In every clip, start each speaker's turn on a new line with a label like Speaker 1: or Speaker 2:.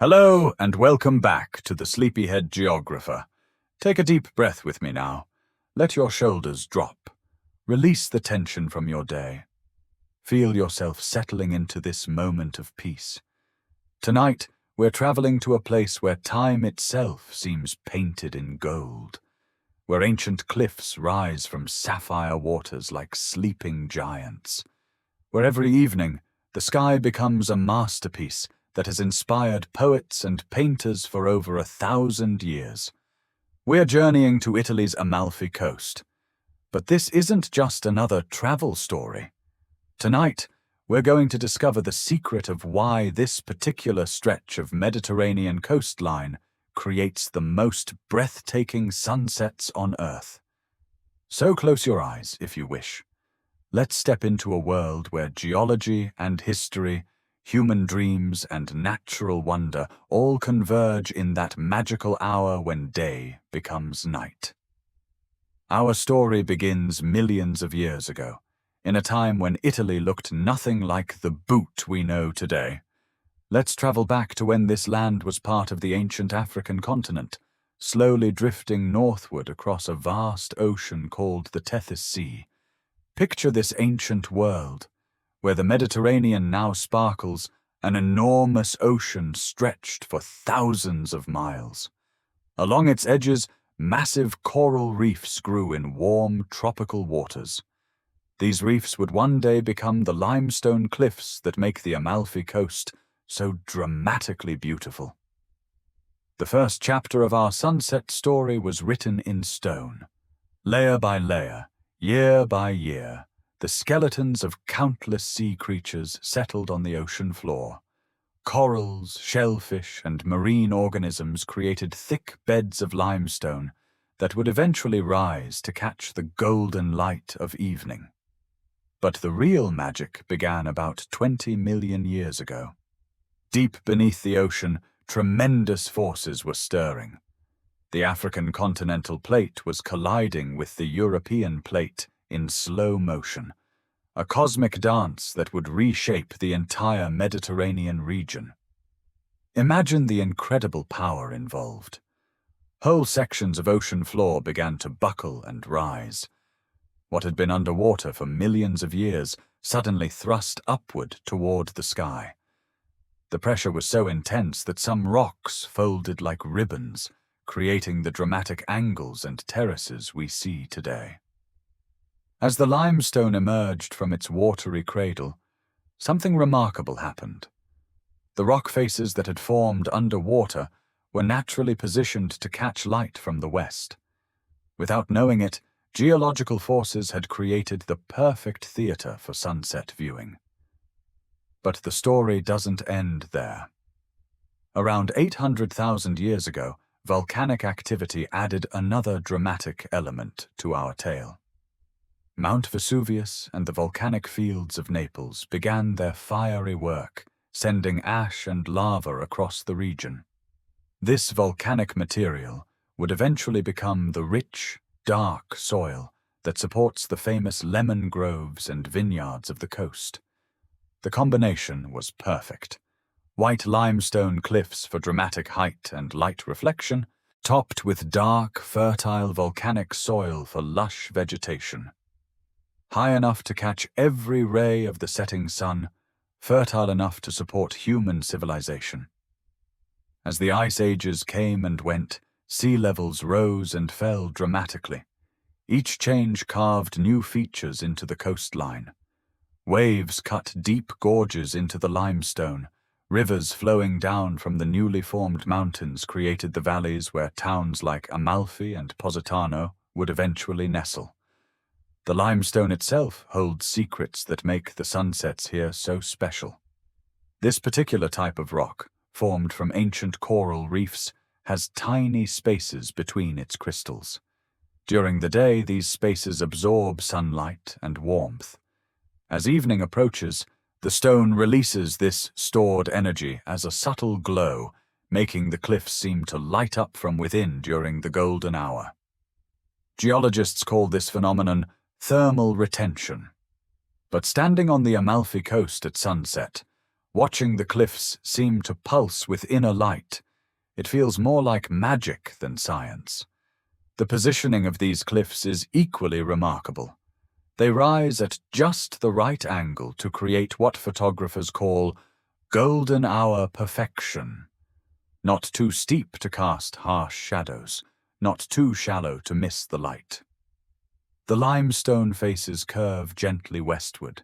Speaker 1: Hello and welcome back to the Sleepyhead Geographer. Take a deep breath with me now. Let your shoulders drop. Release the tension from your day. Feel yourself settling into this moment of peace. Tonight, we're traveling to a place where time itself seems painted in gold, where ancient cliffs rise from sapphire waters like sleeping giants, where every evening the sky becomes a masterpiece that has inspired poets and painters for over 1,000 years. We're journeying to Italy's Amalfi coast. But this isn't just another travel story. Tonight, we're going to discover the secret of why this particular stretch of Mediterranean coastline creates the most breathtaking sunsets on Earth. So close your eyes, if you wish. Let's step into a world where geology and history, human dreams and natural wonder all converge in that magical hour when day becomes night. Our story begins millions of years ago, in a time when Italy looked nothing like the boot we know today. Let's travel back to when this land was part of the ancient African continent, slowly drifting northward across a vast ocean called the Tethys Sea. Picture this ancient world, where the Mediterranean now sparkles, an enormous ocean stretched for thousands of miles. Along its edges, massive coral reefs grew in warm, tropical waters. These reefs would one day become the limestone cliffs that make the Amalfi coast so dramatically beautiful. The first chapter of our sunset story was written in stone. Layer by layer, year by year, the skeletons of countless sea creatures settled on the ocean floor. Corals, shellfish, and marine organisms created thick beds of limestone that would eventually rise to catch the golden light of evening. But the real magic began about 20 million years ago. Deep beneath the ocean, tremendous forces were stirring. The African continental plate was colliding with the European plate in slow motion, a cosmic dance that would reshape the entire Mediterranean region. Imagine the incredible power involved. Whole sections of ocean floor began to buckle and rise. What had been underwater for millions of years suddenly thrust upward toward the sky. The pressure was so intense that some rocks folded like ribbons, creating the dramatic angles and terraces we see today. As the limestone emerged from its watery cradle, something remarkable happened. The rock faces that had formed underwater were naturally positioned to catch light from the west. Without knowing it, geological forces had created the perfect theater for sunset viewing. But the story doesn't end there. Around 800,000 years ago, volcanic activity added another dramatic element to our tale. Mount Vesuvius and the volcanic fields of Naples began their fiery work, sending ash and lava across the region. This volcanic material would eventually become the rich, dark soil that supports the famous lemon groves and vineyards of the coast. The combination was perfect. White limestone cliffs for dramatic height and light reflection, topped with dark, fertile volcanic soil for lush vegetation. High enough to catch every ray of the setting sun, fertile enough to support human civilization. As the ice ages came and went, sea levels rose and fell dramatically. Each change carved new features into the coastline. Waves cut deep gorges into the limestone. Rivers flowing down from the newly formed mountains created the valleys where towns like Amalfi and Positano would eventually nestle. The limestone itself holds secrets that make the sunsets here so special. This particular type of rock, formed from ancient coral reefs, has tiny spaces between its crystals. During the day, these spaces absorb sunlight and warmth. As evening approaches, the stone releases this stored energy as a subtle glow, making the cliffs seem to light up from within during the golden hour. Geologists call this phenomenon thermal retention. But standing on the Amalfi coast at sunset, Watching the cliffs seem to pulse with inner light. It feels more like magic than science. The positioning of these cliffs is equally remarkable. They rise at just the right angle to create what photographers call golden hour perfection. Not too steep to cast harsh shadows, not too shallow to miss the light. The limestone faces curve gently westward,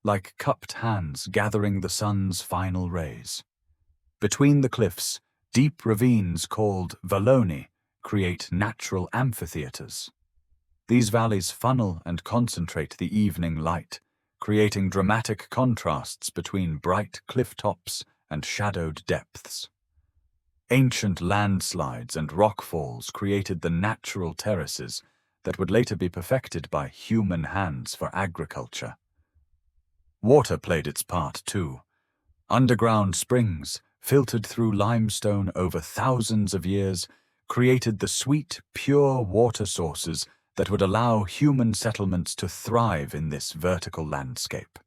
Speaker 1: like cupped hands gathering the sun's final rays. Between the cliffs, deep ravines called valloni create natural amphitheaters. These valleys funnel and concentrate the evening light, creating dramatic contrasts between bright cliff tops and shadowed depths. Ancient landslides and rockfalls created the natural terraces that would later be perfected by human hands for agriculture. Water played its part too. Underground springs, filtered through limestone over thousands of years, created the sweet, pure water sources that would allow human settlements to thrive in this vertical landscape.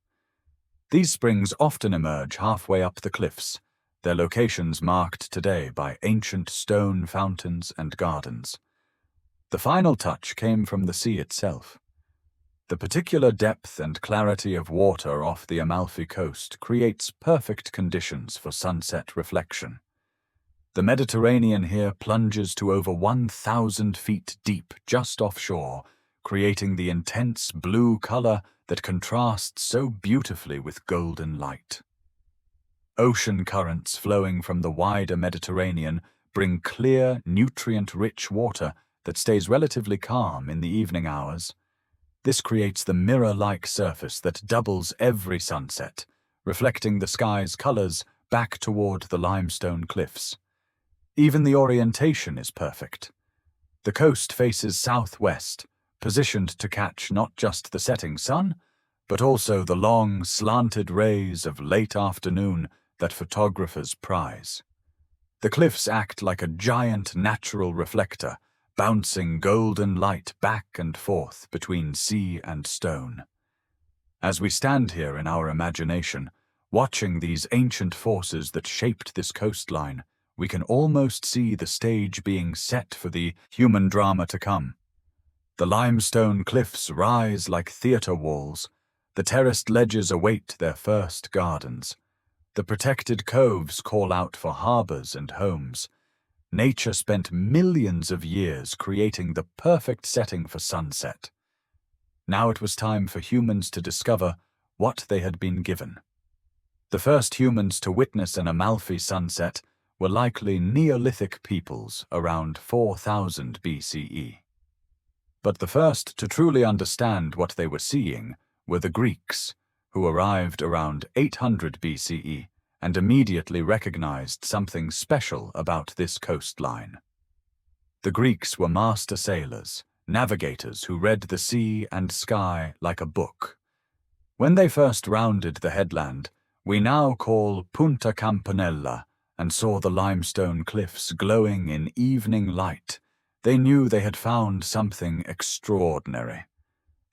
Speaker 1: These springs often emerge halfway up the cliffs, their locations marked today by ancient stone fountains and gardens. The final touch came from the sea itself. The particular depth and clarity of water off the Amalfi coast creates perfect conditions for sunset reflection. The Mediterranean here plunges to over 1,000 feet deep just offshore, creating the intense blue color that contrasts so beautifully with golden light. Ocean currents flowing from the wider Mediterranean bring clear, nutrient-rich water that stays relatively calm in the evening hours. This creates the mirror-like surface that doubles every sunset, reflecting the sky's colors back toward the limestone cliffs. Even the orientation is perfect. The coast faces southwest, positioned to catch not just the setting sun, but also the long, slanted rays of late afternoon that photographers prize. The cliffs act like a giant natural reflector, bouncing golden light back and forth between sea and stone. As we stand here in our imagination, watching these ancient forces that shaped this coastline, we can almost see the stage being set for the human drama to come. The limestone cliffs rise like theater walls. The terraced ledges await their first gardens. The protected coves call out for harbors and homes. Nature spent millions of years creating the perfect setting for sunset. Now it was time for humans to discover what they had been given. The first humans to witness an Amalfi sunset were likely Neolithic peoples around 4000 BCE. But the first to truly understand what they were seeing were the Greeks, who arrived around 800 BCE and immediately recognized something special about this coastline. The Greeks were master sailors, navigators who read the sea and sky like a book. When they first rounded the headland we now call Punta Campanella and saw the limestone cliffs glowing in evening light, they knew they had found something extraordinary.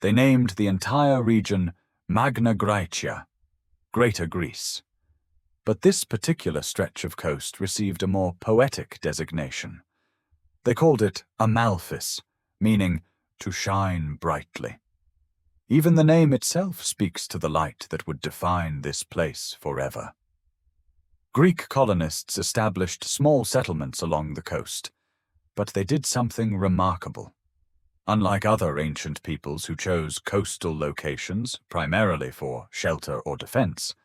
Speaker 1: They named the entire region Magna Graecia, Greater Greece. But this particular stretch of coast received a more poetic designation. They called it Amalphis, meaning to shine brightly. Even the name itself speaks to the light that would define this place forever. Greek colonists established small settlements along the coast, but they did something remarkable. Unlike other ancient peoples who chose coastal locations primarily for shelter or defense,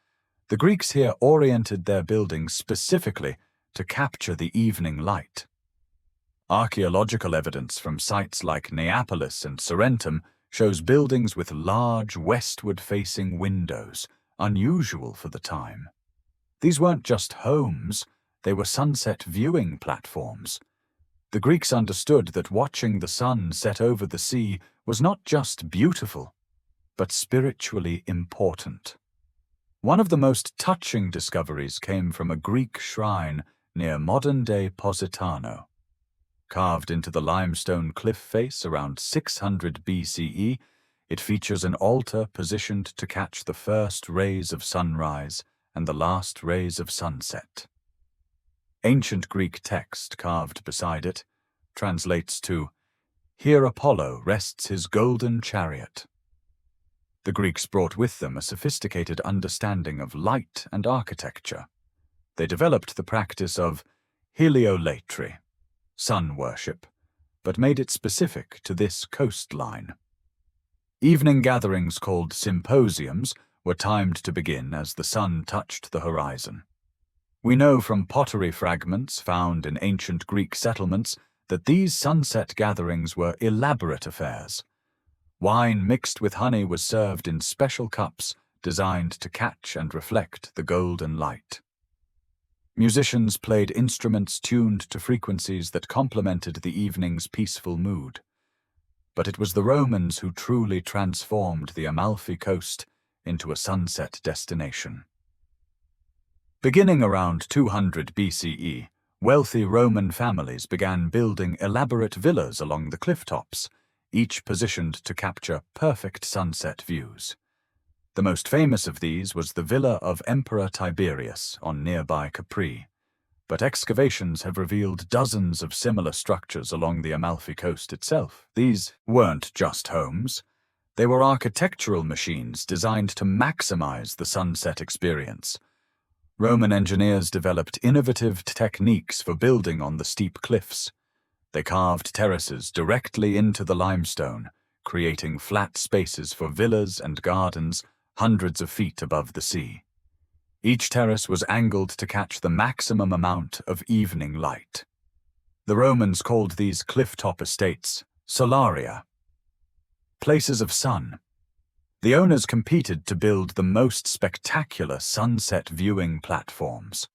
Speaker 1: the Greeks here oriented their buildings specifically to capture the evening light. Archaeological evidence from sites like Neapolis and Sorrentum shows buildings with large westward-facing windows, unusual for the time. These weren't just homes, they were sunset viewing platforms. The Greeks understood that watching the sun set over the sea was not just beautiful, but spiritually important. One of the most touching discoveries came from a Greek shrine near modern-day Positano. Carved into the limestone cliff face around 600 BCE, it features an altar positioned to catch the first rays of sunrise and the last rays of sunset. Ancient Greek text carved beside it translates to, "Here Apollo rests his golden chariot." The Greeks brought with them a sophisticated understanding of light and architecture. They developed the practice of heliolatry, sun worship, but made it specific to this coastline. Evening gatherings called symposiums were timed to begin as the sun touched the horizon. We know from pottery fragments found in ancient Greek settlements that these sunset gatherings were elaborate affairs. Wine mixed with honey was served in special cups designed to catch and reflect the golden light. Musicians played instruments tuned to frequencies that complemented the evening's peaceful mood. But it was the Romans who truly transformed the Amalfi coast into a sunset destination. Beginning around 200 BCE, wealthy Roman families began building elaborate villas along the cliff tops, each positioned to capture perfect sunset views. The most famous of these was the villa of Emperor Tiberius on nearby Capri, but excavations have revealed dozens of similar structures along the Amalfi coast itself. These weren't just homes. They were architectural machines designed to maximize the sunset experience. Roman engineers developed innovative techniques for building on the steep cliffs. They carved terraces directly into the limestone, creating flat spaces for villas and gardens hundreds of feet above the sea. Each terrace was angled to catch the maximum amount of evening light. The Romans called these cliff-top estates solaria, places of sun. The owners competed to build the most spectacular sunset viewing platforms.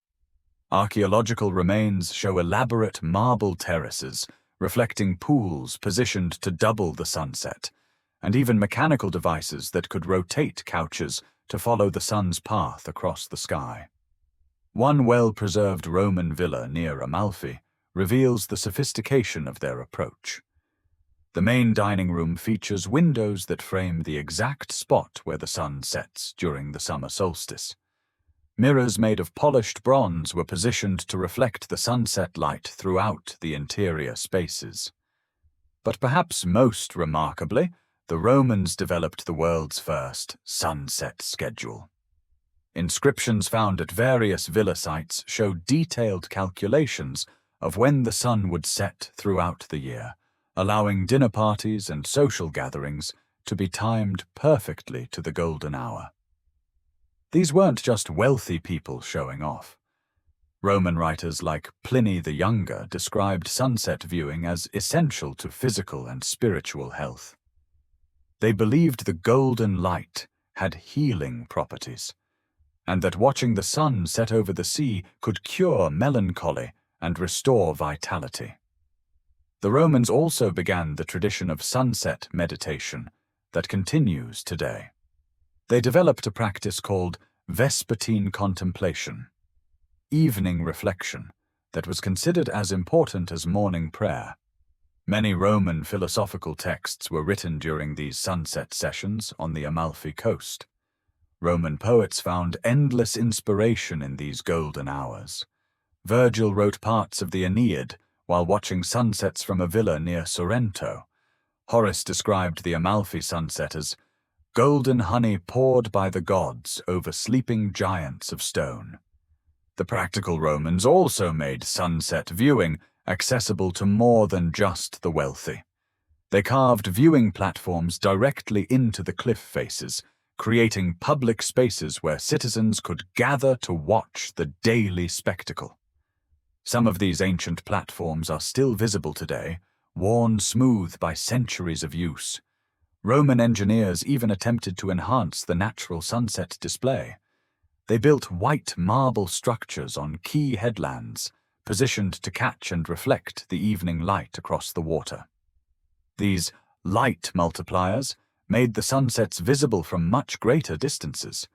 Speaker 1: Archaeological remains show elaborate marble terraces, reflecting pools positioned to double the sunset, and even mechanical devices that could rotate couches to follow the sun's path across the sky. One well-preserved Roman villa near Amalfi reveals the sophistication of their approach. The main dining room features windows that frame the exact spot where the sun sets during the summer solstice. Mirrors made of polished bronze were positioned to reflect the sunset light throughout the interior spaces. But perhaps most remarkably, the Romans developed the world's first sunset schedule. Inscriptions found at various villa sites show detailed calculations of when the sun would set throughout the year, allowing dinner parties and social gatherings to be timed perfectly to the golden hour. These weren't just wealthy people showing off. Roman writers like Pliny the Younger described sunset viewing as essential to physical and spiritual health. They believed the golden light had healing properties, and that watching the sun set over the sea could cure melancholy and restore vitality. The Romans also began the tradition of sunset meditation that continues today. They developed a practice called vespertine contemplation, evening reflection, that was considered as important as morning prayer. Many Roman philosophical texts were written during these sunset sessions on the Amalfi coast. Roman poets found endless inspiration in these golden hours. Virgil wrote parts of the Aeneid while watching sunsets from a villa near Sorrento. Horace described the Amalfi sunset as golden honey poured by the gods over sleeping giants of stone. The practical Romans also made sunset viewing accessible to more than just the wealthy. They carved viewing platforms directly into the cliff faces, creating public spaces where citizens could gather to watch the daily spectacle. Some of these ancient platforms are still visible today, worn smooth by centuries of use. Roman engineers even attempted to enhance the natural sunset display. They built white marble structures on key headlands, positioned to catch and reflect the evening light across the water. These light multipliers made the sunsets visible from much greater distances.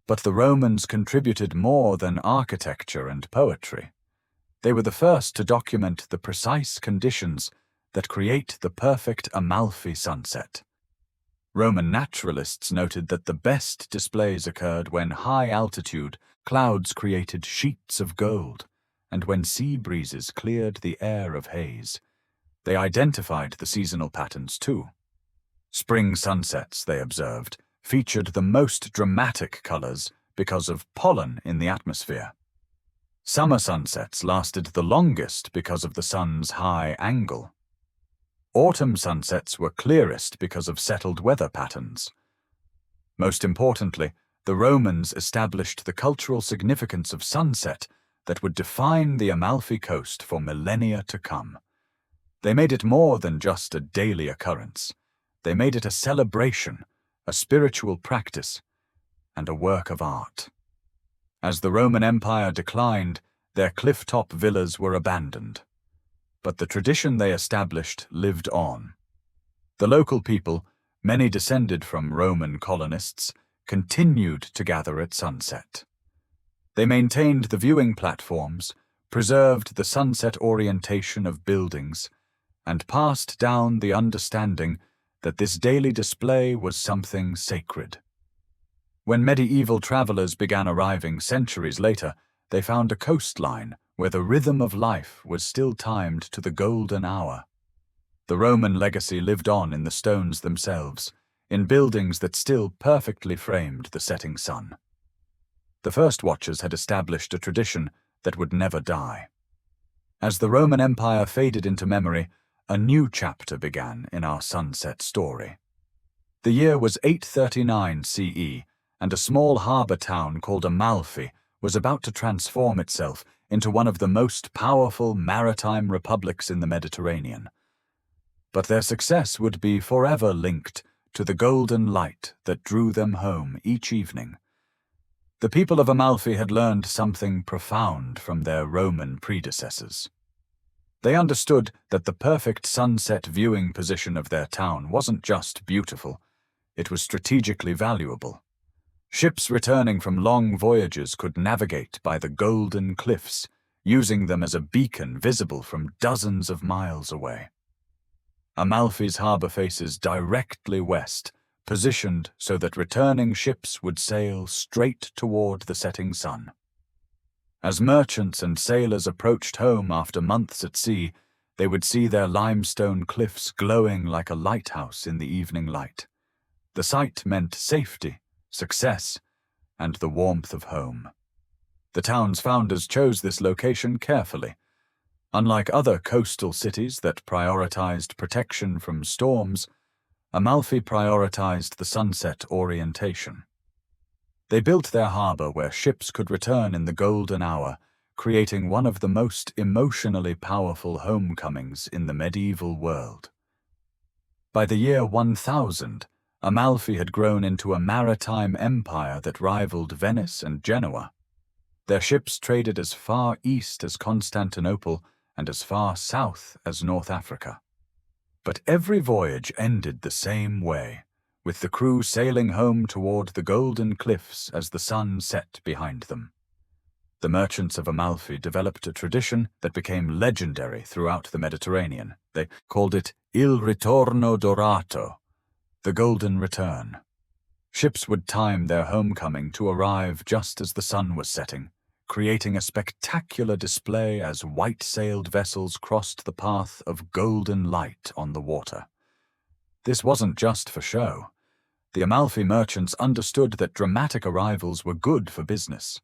Speaker 1: But the Romans contributed more than architecture and poetry. They were the first to document the precise conditions that create the perfect Amalfi sunset. Roman naturalists noted that the best displays occurred when high-altitude clouds created sheets of gold, and when sea breezes cleared the air of haze. They identified the seasonal patterns too. Spring sunsets, they observed, featured the most dramatic colors because of pollen in the atmosphere. Summer sunsets lasted the longest because of the sun's high angle. Autumn sunsets were clearest because of settled weather patterns. Most importantly, the Romans established the cultural significance of sunset that would define the Amalfi Coast for millennia to come. They made it more than just a daily occurrence. They made it a celebration, a spiritual practice, and a work of art. As the Roman Empire declined, their cliff-top villas were abandoned. But the tradition they established lived on. The local people, many descended from Roman colonists, continued to gather at sunset. They maintained the viewing platforms, preserved the sunset orientation of buildings, and passed down the understanding that this daily display was something sacred. When medieval travelers began arriving centuries later, they found a coastline where the rhythm of life was still timed to the golden hour. The Roman legacy lived on in the stones themselves, in buildings that still perfectly framed the setting sun. The first watchers had established a tradition that would never die. As the Roman Empire faded into memory, a new chapter began in our sunset story. The year was 839 CE, and a small harbour town called Amalfi was about to transform itself into one of the most powerful maritime republics in the Mediterranean. But their success would be forever linked to the golden light that drew them home each evening. The people of Amalfi had learned something profound from their Roman predecessors. They understood that the perfect sunset viewing position of their town wasn't just beautiful, it was strategically valuable. Ships returning from long voyages could navigate by the golden cliffs, using them as a beacon visible from dozens of miles away. Amalfi's harbour faces directly west, positioned so that returning ships would sail straight toward the setting sun. As merchants and sailors approached home after months at sea, they would see their limestone cliffs glowing like a lighthouse in the evening light. The sight meant safety, success, and the warmth of home. The town's founders chose this location carefully. Unlike other coastal cities that prioritized protection from storms, Amalfi prioritized the sunset orientation. They built their harbour where ships could return in the golden hour, creating one of the most emotionally powerful homecomings in the medieval world. By the year 1000, Amalfi had grown into a maritime empire that rivaled Venice and Genoa. Their ships traded as far east as Constantinople and as far south as North Africa. But every voyage ended the same way, with the crew sailing home toward the golden cliffs as the sun set behind them. The merchants of Amalfi developed a tradition that became legendary throughout the Mediterranean. They called it Il Ritorno Dorato, the Golden Return. Ships would time their homecoming to arrive just as the sun was setting, creating a spectacular display as white-sailed vessels crossed the path of golden light on the water. This wasn't just for show. The Amalfi merchants understood that dramatic arrivals were good for business.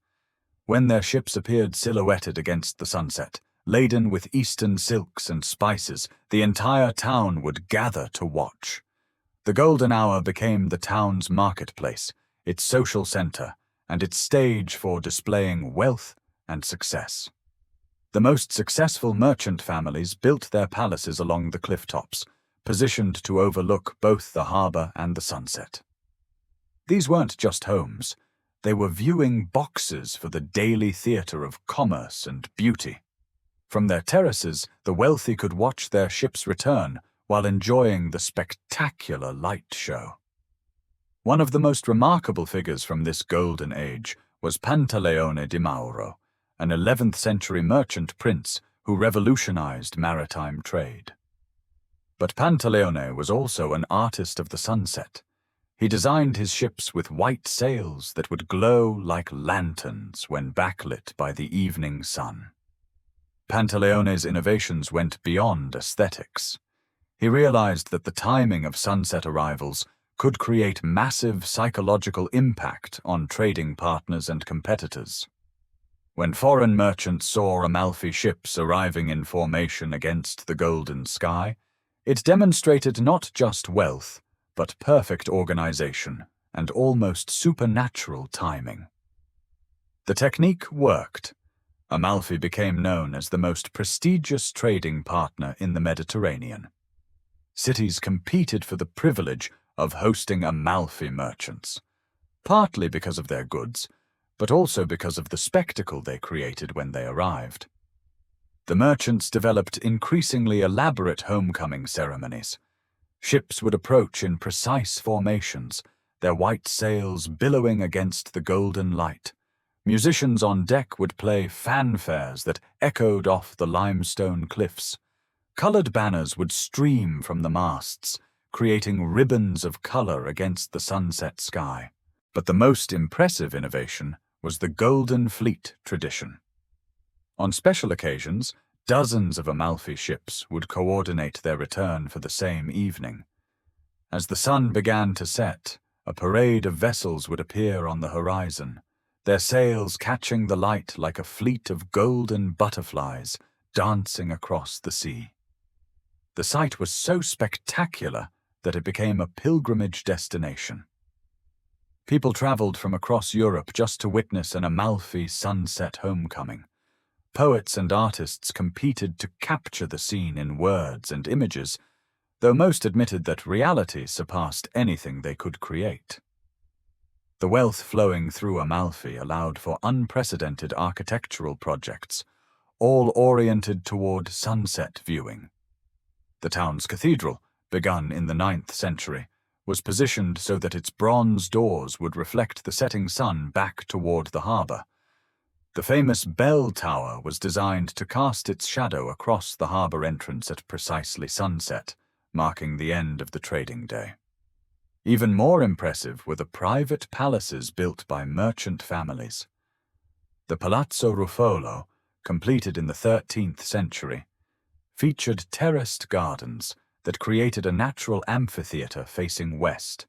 Speaker 1: When their ships appeared silhouetted against the sunset, laden with eastern silks and spices, the entire town would gather to watch. The golden hour became the town's marketplace, its social center, and its stage for displaying wealth and success. The most successful merchant families built their palaces along the cliff tops, positioned to overlook both the harbor and the sunset. These weren't just homes. They were viewing boxes for the daily theater of commerce and beauty. From their terraces, the wealthy could watch their ships return while enjoying the spectacular light show. One of the most remarkable figures from this golden age was Pantaleone di Mauro, an 11th century merchant prince who revolutionized maritime trade. But Pantaleone was also an artist of the sunset. He designed his ships with white sails that would glow like lanterns when backlit by the evening sun. Pantaleone's innovations went beyond aesthetics. He realized that the timing of sunset arrivals could create massive psychological impact on trading partners and competitors. When foreign merchants saw Amalfi ships arriving in formation against the golden sky, it demonstrated not just wealth, but perfect organization and almost supernatural timing. The technique worked. Amalfi became known as the most prestigious trading partner in the Mediterranean. Cities competed for the privilege of hosting Amalfi merchants, partly because of their goods, but also because of the spectacle they created when they arrived. The merchants developed increasingly elaborate homecoming ceremonies. Ships would approach in precise formations, their white sails billowing against the golden light. Musicians on deck would play fanfares that echoed off the limestone cliffs. Colored banners would stream from the masts, creating ribbons of color against the sunset sky. But the most impressive innovation was the Golden Fleet tradition. On special occasions, dozens of Amalfi ships would coordinate their return for the same evening. As the sun began to set, a parade of vessels would appear on the horizon, their sails catching the light like a fleet of golden butterflies dancing across the sea. The sight was so spectacular that it became a pilgrimage destination. People traveled from across Europe just to witness an Amalfi sunset homecoming. Poets and artists competed to capture the scene in words and images, though most admitted that reality surpassed anything they could create. The wealth flowing through Amalfi allowed for unprecedented architectural projects, all oriented toward sunset viewing. The town's cathedral, begun in the 9th century, was positioned so that its bronze doors would reflect the setting sun back toward the harbor. The famous bell tower was designed to cast its shadow across the harbor entrance at precisely sunset, marking the end of the trading day. Even more impressive were the private palaces built by merchant families. The Palazzo Ruffolo, completed in the 13th century, featured terraced gardens that created a natural amphitheater facing west.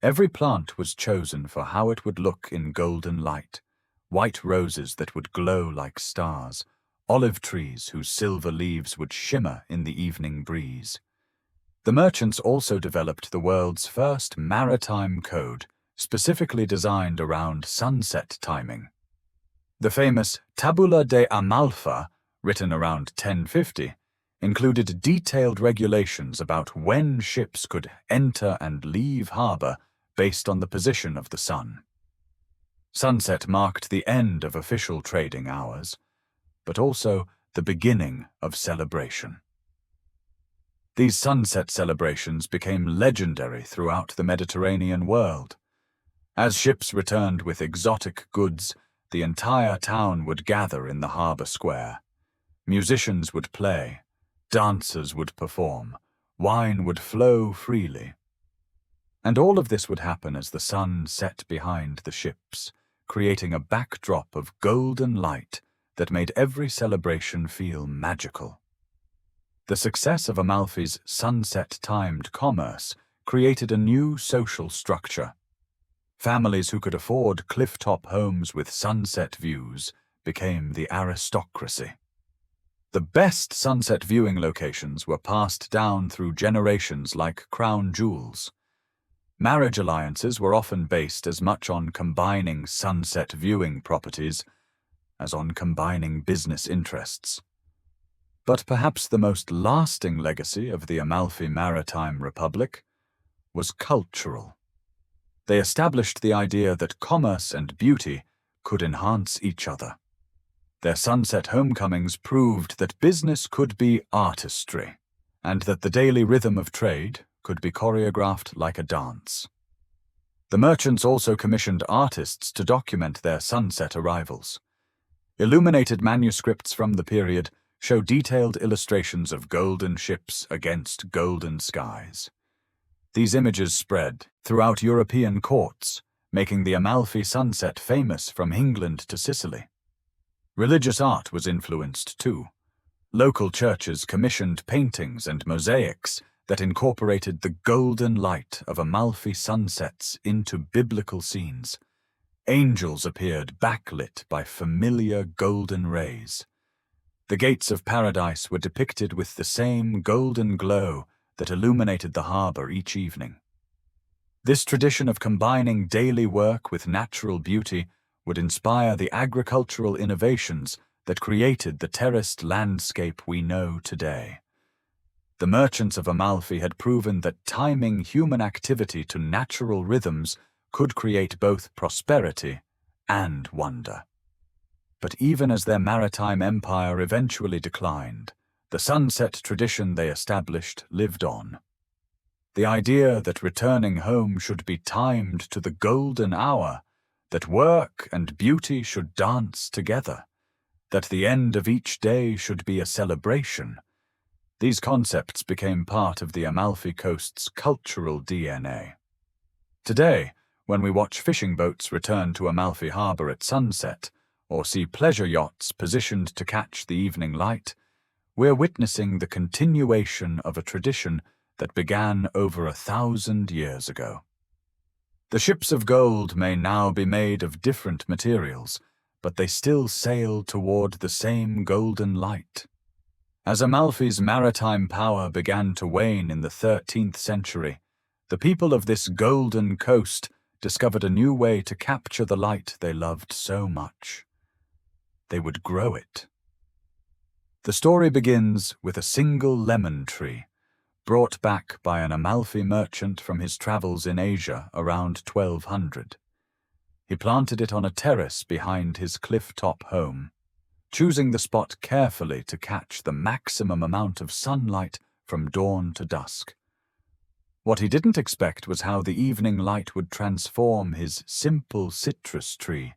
Speaker 1: Every plant was chosen for how it would look in golden light: white roses that would glow like stars, olive trees whose silver leaves would shimmer in the evening breeze. The merchants also developed the world's first maritime code, specifically designed around sunset timing. The famous Tabula de Amalfi, written around 1050, included detailed regulations about when ships could enter and leave harbor based on the position of the sun. Sunset marked the end of official trading hours, but also the beginning of celebration. These sunset celebrations became legendary throughout the Mediterranean world. As ships returned with exotic goods, the entire town would gather in the harbor square. Musicians would play, dancers would perform, wine would flow freely. And all of this would happen as the sun set behind the ships, creating a backdrop of golden light that made every celebration feel magical. The success of Amalfi's sunset-timed commerce created a new social structure. Families who could afford cliff-top homes with sunset views became the aristocracy. The best sunset viewing locations were passed down through generations like crown jewels. Marriage alliances were often based as much on combining sunset viewing properties as on combining business interests. But perhaps the most lasting legacy of the Amalfi Maritime Republic was cultural. They established the idea that commerce and beauty could enhance each other. Their sunset homecomings proved that business could be artistry, and that the daily rhythm of trade could be choreographed like a dance. The merchants also commissioned artists to document their sunset arrivals. Illuminated manuscripts from the period show detailed illustrations of golden ships against golden skies. These images spread throughout European courts, making the Amalfi sunset famous from England to Sicily. Religious art was influenced too. Local churches commissioned paintings and mosaics that incorporated the golden light of Amalfi sunsets into biblical scenes. Angels appeared backlit by familiar golden rays. The gates of paradise were depicted with the same golden glow that illuminated the harbor each evening. This tradition of combining daily work with natural beauty would inspire the agricultural innovations that created the terraced landscape we know today. The merchants of Amalfi had proven that timing human activity to natural rhythms could create both prosperity and wonder. But even as their maritime empire eventually declined, the sunset tradition they established lived on. The idea that returning home should be timed to the golden hour, that work and beauty should dance together, that the end of each day should be a celebration. These concepts became part of the Amalfi Coast's cultural DNA. Today, when we watch fishing boats return to Amalfi Harbor at sunset, or see pleasure yachts positioned to catch the evening light, we're witnessing the continuation of a tradition that began over 1,000 years ago. The ships of gold may now be made of different materials, but they still sail toward the same golden light. As Amalfi's maritime power began to wane in the 13th century, the people of this golden coast discovered a new way to capture the light they loved so much. They would grow it. The story begins with a single lemon tree, brought back by an Amalfi merchant from his travels in Asia around 1200. He planted it on a terrace behind his cliff-top home, choosing the spot carefully to catch the maximum amount of sunlight from dawn to dusk. What he didn't expect was how the evening light would transform his simple citrus tree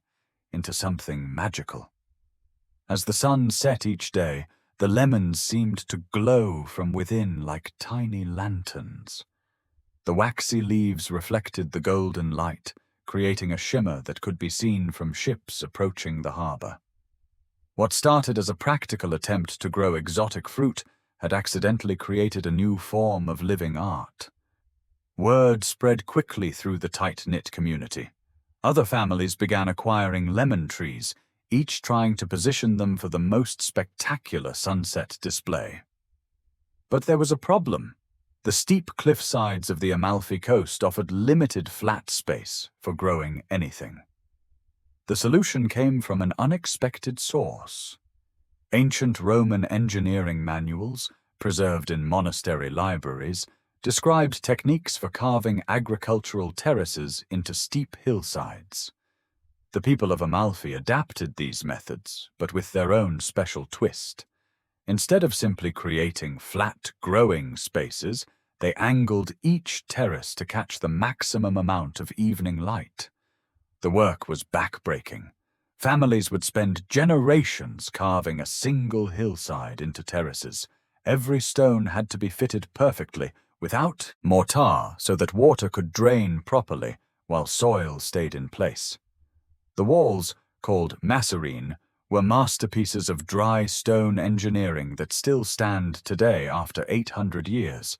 Speaker 1: into something magical. As the sun set each day, the lemons seemed to glow from within like tiny lanterns. The waxy leaves reflected the golden light, creating a shimmer that could be seen from ships approaching the harbor. What started as a practical attempt to grow exotic fruit had accidentally created a new form of living art. Word spread quickly through the tight-knit community. Other families began acquiring lemon trees, each trying to position them for the most spectacular sunset display. But there was a problem. The steep cliff sides of the Amalfi Coast offered limited flat space for growing anything. The solution came from an unexpected source. Ancient Roman engineering manuals, preserved in monastery libraries, described techniques for carving agricultural terraces into steep hillsides. The people of Amalfi adapted these methods, but with their own special twist. Instead of simply creating flat, growing spaces, they angled each terrace to catch the maximum amount of evening light. The work was backbreaking. Families would spend generations carving a single hillside into terraces. Every stone had to be fitted perfectly, without mortar, so that water could drain properly while soil stayed in place. The walls, called masserine, were masterpieces of dry stone engineering that still stand today after 800 years.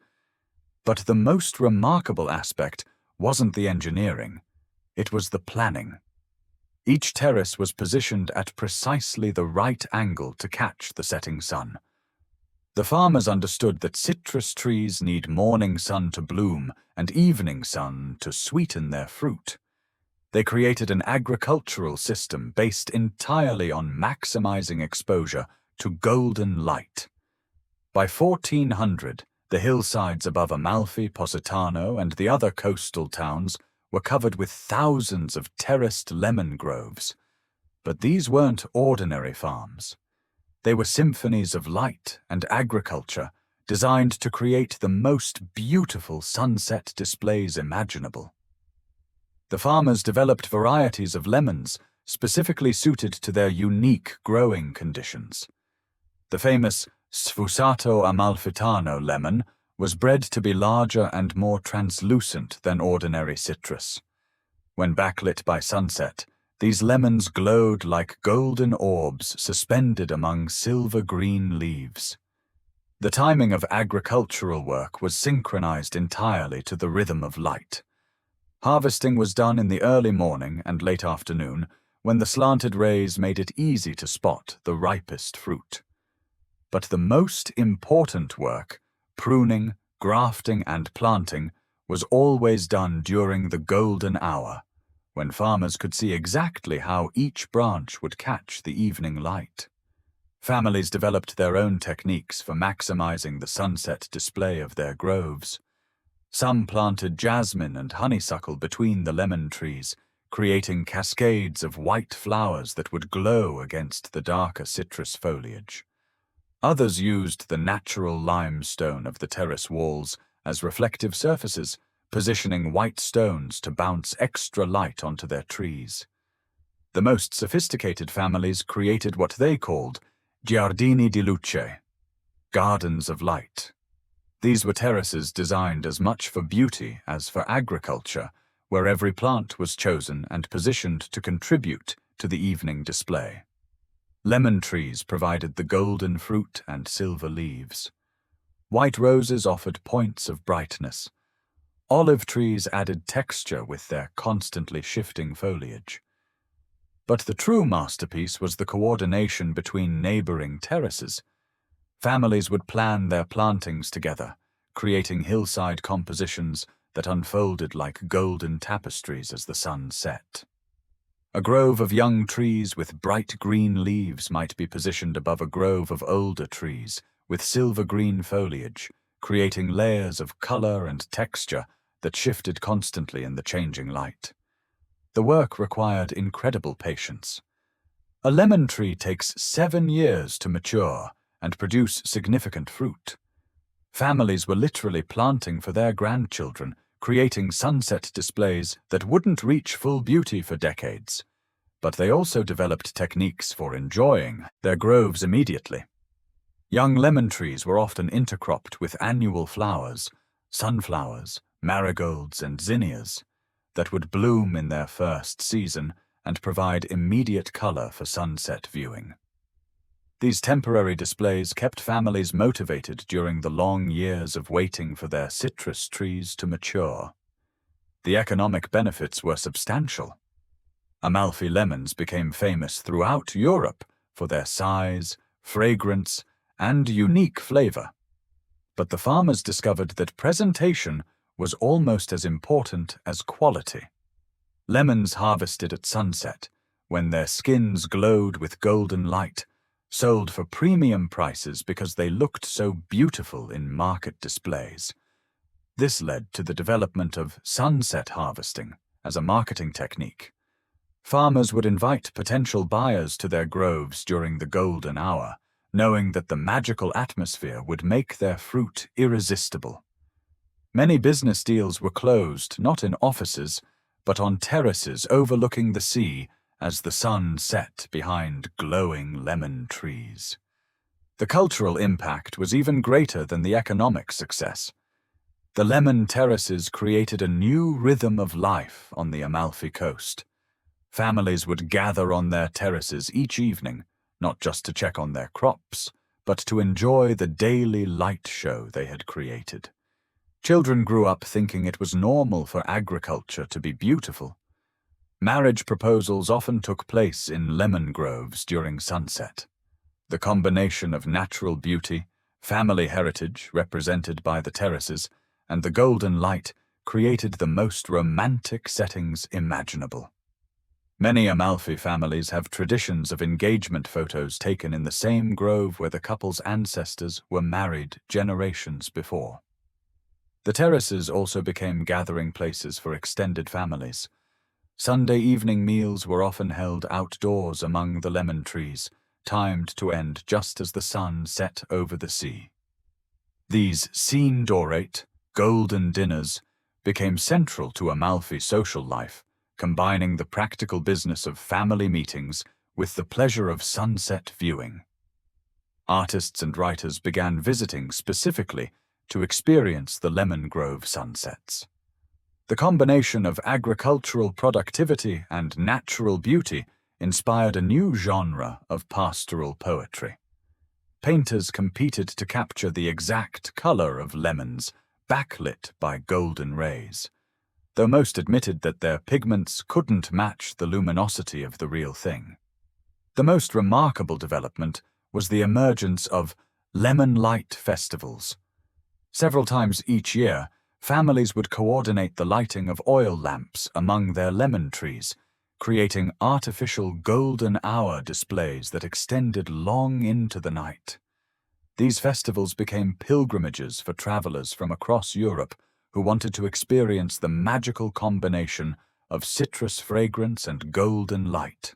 Speaker 1: But the most remarkable aspect wasn't the engineering, it was the planning. Each terrace was positioned at precisely the right angle to catch the setting sun. The farmers understood that citrus trees need morning sun to bloom and evening sun to sweeten their fruit. They created an agricultural system based entirely on maximizing exposure to golden light. By 1400, the hillsides above Amalfi, Positano, and the other coastal towns were covered with thousands of terraced lemon groves. But these weren't ordinary farms. They were symphonies of light and agriculture designed to create the most beautiful sunset displays imaginable. The farmers developed varieties of lemons specifically suited to their unique growing conditions. The famous Sfusato Amalfitano lemon was bred to be larger and more translucent than ordinary citrus. When backlit by sunset, these lemons glowed like golden orbs suspended among silver-green leaves. The timing of agricultural work was synchronized entirely to the rhythm of light. Harvesting was done in the early morning and late afternoon, when the slanted rays made it easy to spot the ripest fruit. But the most important work, pruning, grafting, and planting, was always done during the golden hour, when farmers could see exactly how each branch would catch the evening light. Families developed their own techniques for maximizing the sunset display of their groves. Some planted jasmine and honeysuckle between the lemon trees, creating cascades of white flowers that would glow against the darker citrus foliage. Others used the natural limestone of the terrace walls as reflective surfaces, positioning white stones to bounce extra light onto their trees. The most sophisticated families created what they called giardini di luce, gardens of light. These were terraces designed as much for beauty as for agriculture, where every plant was chosen and positioned to contribute to the evening display. Lemon trees provided the golden fruit and silver leaves. White roses offered points of brightness. Olive trees added texture with their constantly shifting foliage. But the true masterpiece was the coordination between neighboring terraces. Families would plan their plantings together, creating hillside compositions that unfolded like golden tapestries as the sun set. A grove of young trees with bright green leaves might be positioned above a grove of older trees with silver-green foliage, creating layers of color and texture that shifted constantly in the changing light. The work required incredible patience. A lemon tree takes 7 years to mature and produce significant fruit. Families were literally planting for their grandchildren, creating sunset displays that wouldn't reach full beauty for decades. But they also developed techniques for enjoying their groves immediately. Young lemon trees were often intercropped with annual flowers, sunflowers, marigolds, and zinnias, that would bloom in their first season and provide immediate color for sunset viewing. These temporary displays kept families motivated during the long years of waiting for their citrus trees to mature. The economic benefits were substantial. Amalfi lemons became famous throughout Europe for their size, fragrance, and unique flavor. But the farmers discovered that presentation was almost as important as quality. Lemons harvested at sunset, when their skins glowed with golden light, sold for premium prices because they looked so beautiful in market displays. This led to the development of sunset harvesting as a marketing technique. Farmers would invite potential buyers to their groves during the golden hour, knowing that the magical atmosphere would make their fruit irresistible. Many business deals were closed not in offices, but on terraces overlooking the sea as the sun set behind glowing lemon trees. The cultural impact was even greater than the economic success. The lemon terraces created a new rhythm of life on the Amalfi coast. Families would gather on their terraces each evening, not just to check on their crops, but to enjoy the daily light show they had created. Children grew up thinking it was normal for agriculture to be beautiful. Marriage proposals often took place in lemon groves during sunset. The combination of natural beauty, family heritage represented by the terraces, and the golden light created the most romantic settings imaginable. Many Amalfi families have traditions of engagement photos taken in the same grove where the couple's ancestors were married generations before. The terraces also became gathering places for extended families. Sunday evening meals were often held outdoors among the lemon trees, timed to end just as the sun set over the sea. These scene dorate, golden dinners became central to Amalfi social life, combining the practical business of family meetings with the pleasure of sunset viewing. Artists and writers began visiting specifically to experience the lemon grove sunsets. The combination of agricultural productivity and natural beauty inspired a new genre of pastoral poetry. Painters competed to capture the exact color of lemons, backlit by golden rays, though most admitted that their pigments couldn't match the luminosity of the real thing. The most remarkable development was the emergence of lemon light festivals. Several times each year, families would coordinate the lighting of oil lamps among their lemon trees, creating artificial golden hour displays that extended long into the night. These festivals became pilgrimages for travelers from across Europe who wanted to experience the magical combination of citrus fragrance and golden light.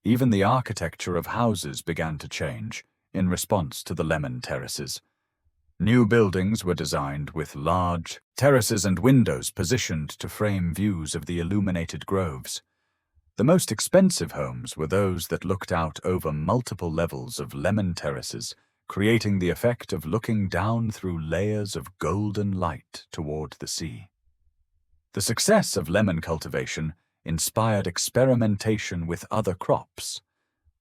Speaker 1: Even the architecture of houses began to change in response to the lemon terraces. New buildings were designed with large terraces and windows positioned to frame views of the illuminated groves. The most expensive homes were those that looked out over multiple levels of lemon terraces, creating the effect of looking down through layers of golden light toward the sea. The success of lemon cultivation inspired experimentation with other crops.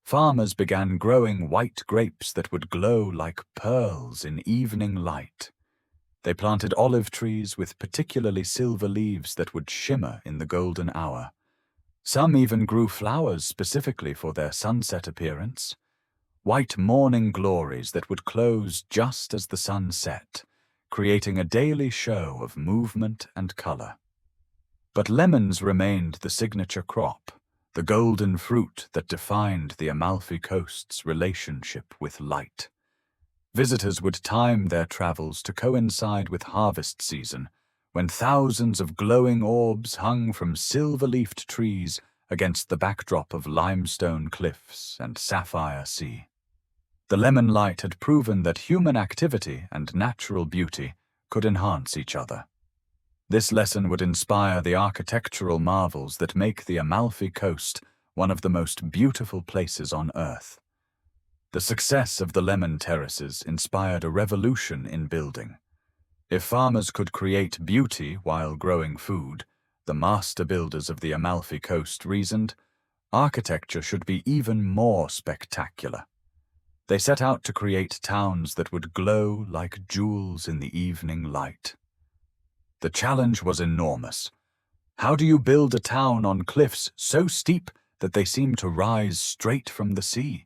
Speaker 1: Farmers began growing white grapes that would glow like pearls in evening light. They planted olive trees with particularly silver leaves that would shimmer in the golden hour. Some even grew flowers specifically for their sunset appearance, white morning glories that would close just as the sun set, creating a daily show of movement and color. But lemons remained the signature crop, the golden fruit that defined the Amalfi Coast's relationship with light. Visitors would time their travels to coincide with harvest season, when thousands of glowing orbs hung from silver-leafed trees against the backdrop of limestone cliffs and sapphire sea. The lemon light had proven that human activity and natural beauty could enhance each other. This lesson would inspire the architectural marvels that make the Amalfi Coast one of the most beautiful places on Earth. The success of the lemon terraces inspired a revolution in building. If farmers could create beauty while growing food, the master builders of the Amalfi Coast reasoned, architecture should be even more spectacular. They set out to create towns that would glow like jewels in the evening light. The challenge was enormous. How do you build a town on cliffs so steep that they seem to rise straight from the sea?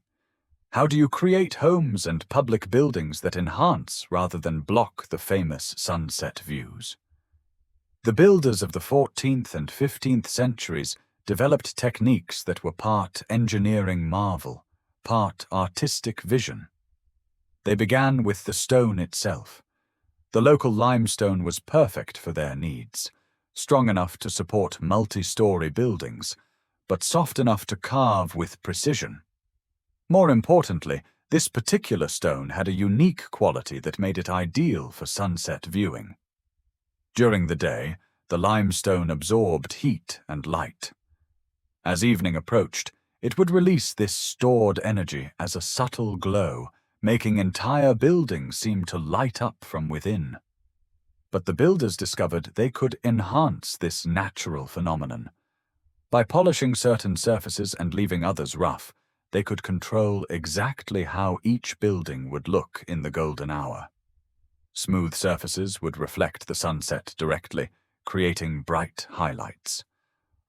Speaker 1: How do you create homes and public buildings that enhance rather than block the famous sunset views? The builders of the 14th and 15th centuries developed techniques that were part engineering marvel, part artistic vision. They began with the stone itself. The local limestone was perfect for their needs, strong enough to support multi-story buildings, but soft enough to carve with precision. More importantly, this particular stone had a unique quality that made it ideal for sunset viewing. During the day, the limestone absorbed heat and light. As evening approached, it would release this stored energy as a subtle glow, making entire buildings seem to light up from within. But the builders discovered they could enhance this natural phenomenon. By polishing certain surfaces and leaving others rough, they could control exactly how each building would look in the golden hour. Smooth surfaces would reflect the sunset directly, creating bright highlights.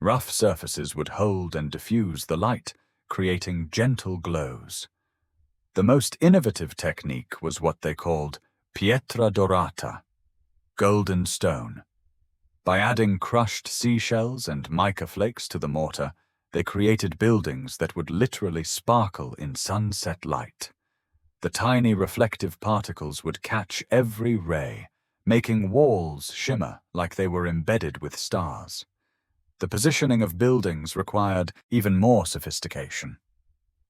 Speaker 1: Rough surfaces would hold and diffuse the light, creating gentle glows. The most innovative technique was what they called pietra dorata, golden stone. By adding crushed seashells and mica flakes to the mortar, they created buildings that would literally sparkle in sunset light. The tiny reflective particles would catch every ray, making walls shimmer like they were embedded with stars. The positioning of buildings required even more sophistication.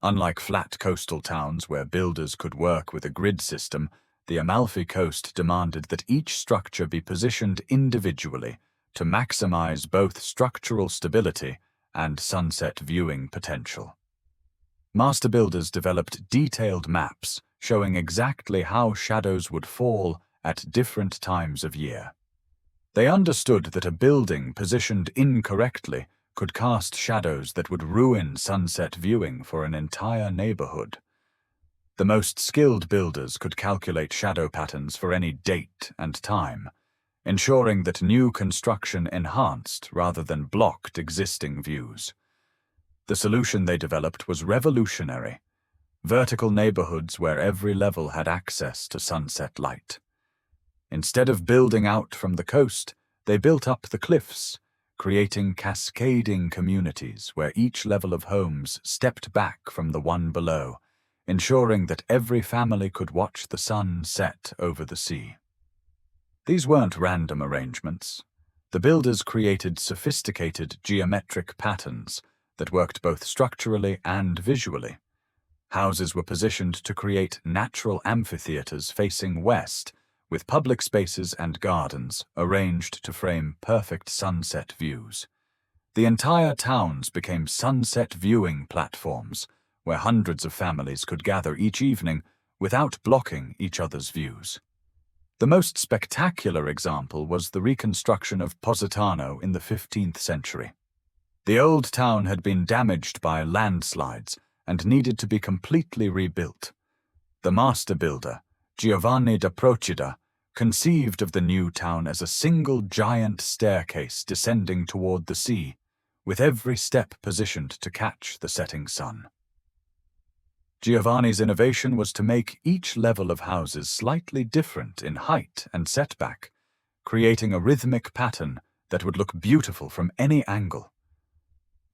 Speaker 1: Unlike flat coastal towns where builders could work with a grid system, the Amalfi Coast demanded that each structure be positioned individually to maximize both structural stability and sunset viewing potential. Master builders developed detailed maps showing exactly how shadows would fall at different times of year. They understood that a building positioned incorrectly could cast shadows that would ruin sunset viewing for an entire neighborhood. The most skilled builders could calculate shadow patterns for any date and time, ensuring that new construction enhanced rather than blocked existing views. The solution they developed was revolutionary: vertical neighborhoods where every level had access to sunset light. Instead of building out from the coast, they built up the cliffs, creating cascading communities where each level of homes stepped back from the one below, ensuring that every family could watch the sun set over the sea. These weren't random arrangements. The builders created sophisticated geometric patterns that worked both structurally and visually. Houses were positioned to create natural amphitheaters facing west, with public spaces and gardens arranged to frame perfect sunset views. The entire towns became sunset viewing platforms, where hundreds of families could gather each evening without blocking each other's views. The most spectacular example was the reconstruction of Positano in the 15th century. The old town had been damaged by landslides and needed to be completely rebuilt. The master builder, Giovanni da Procida, conceived of the new town as a single giant staircase descending toward the sea, with every step positioned to catch the setting sun. Giovanni's innovation was to make each level of houses slightly different in height and setback, creating a rhythmic pattern that would look beautiful from any angle.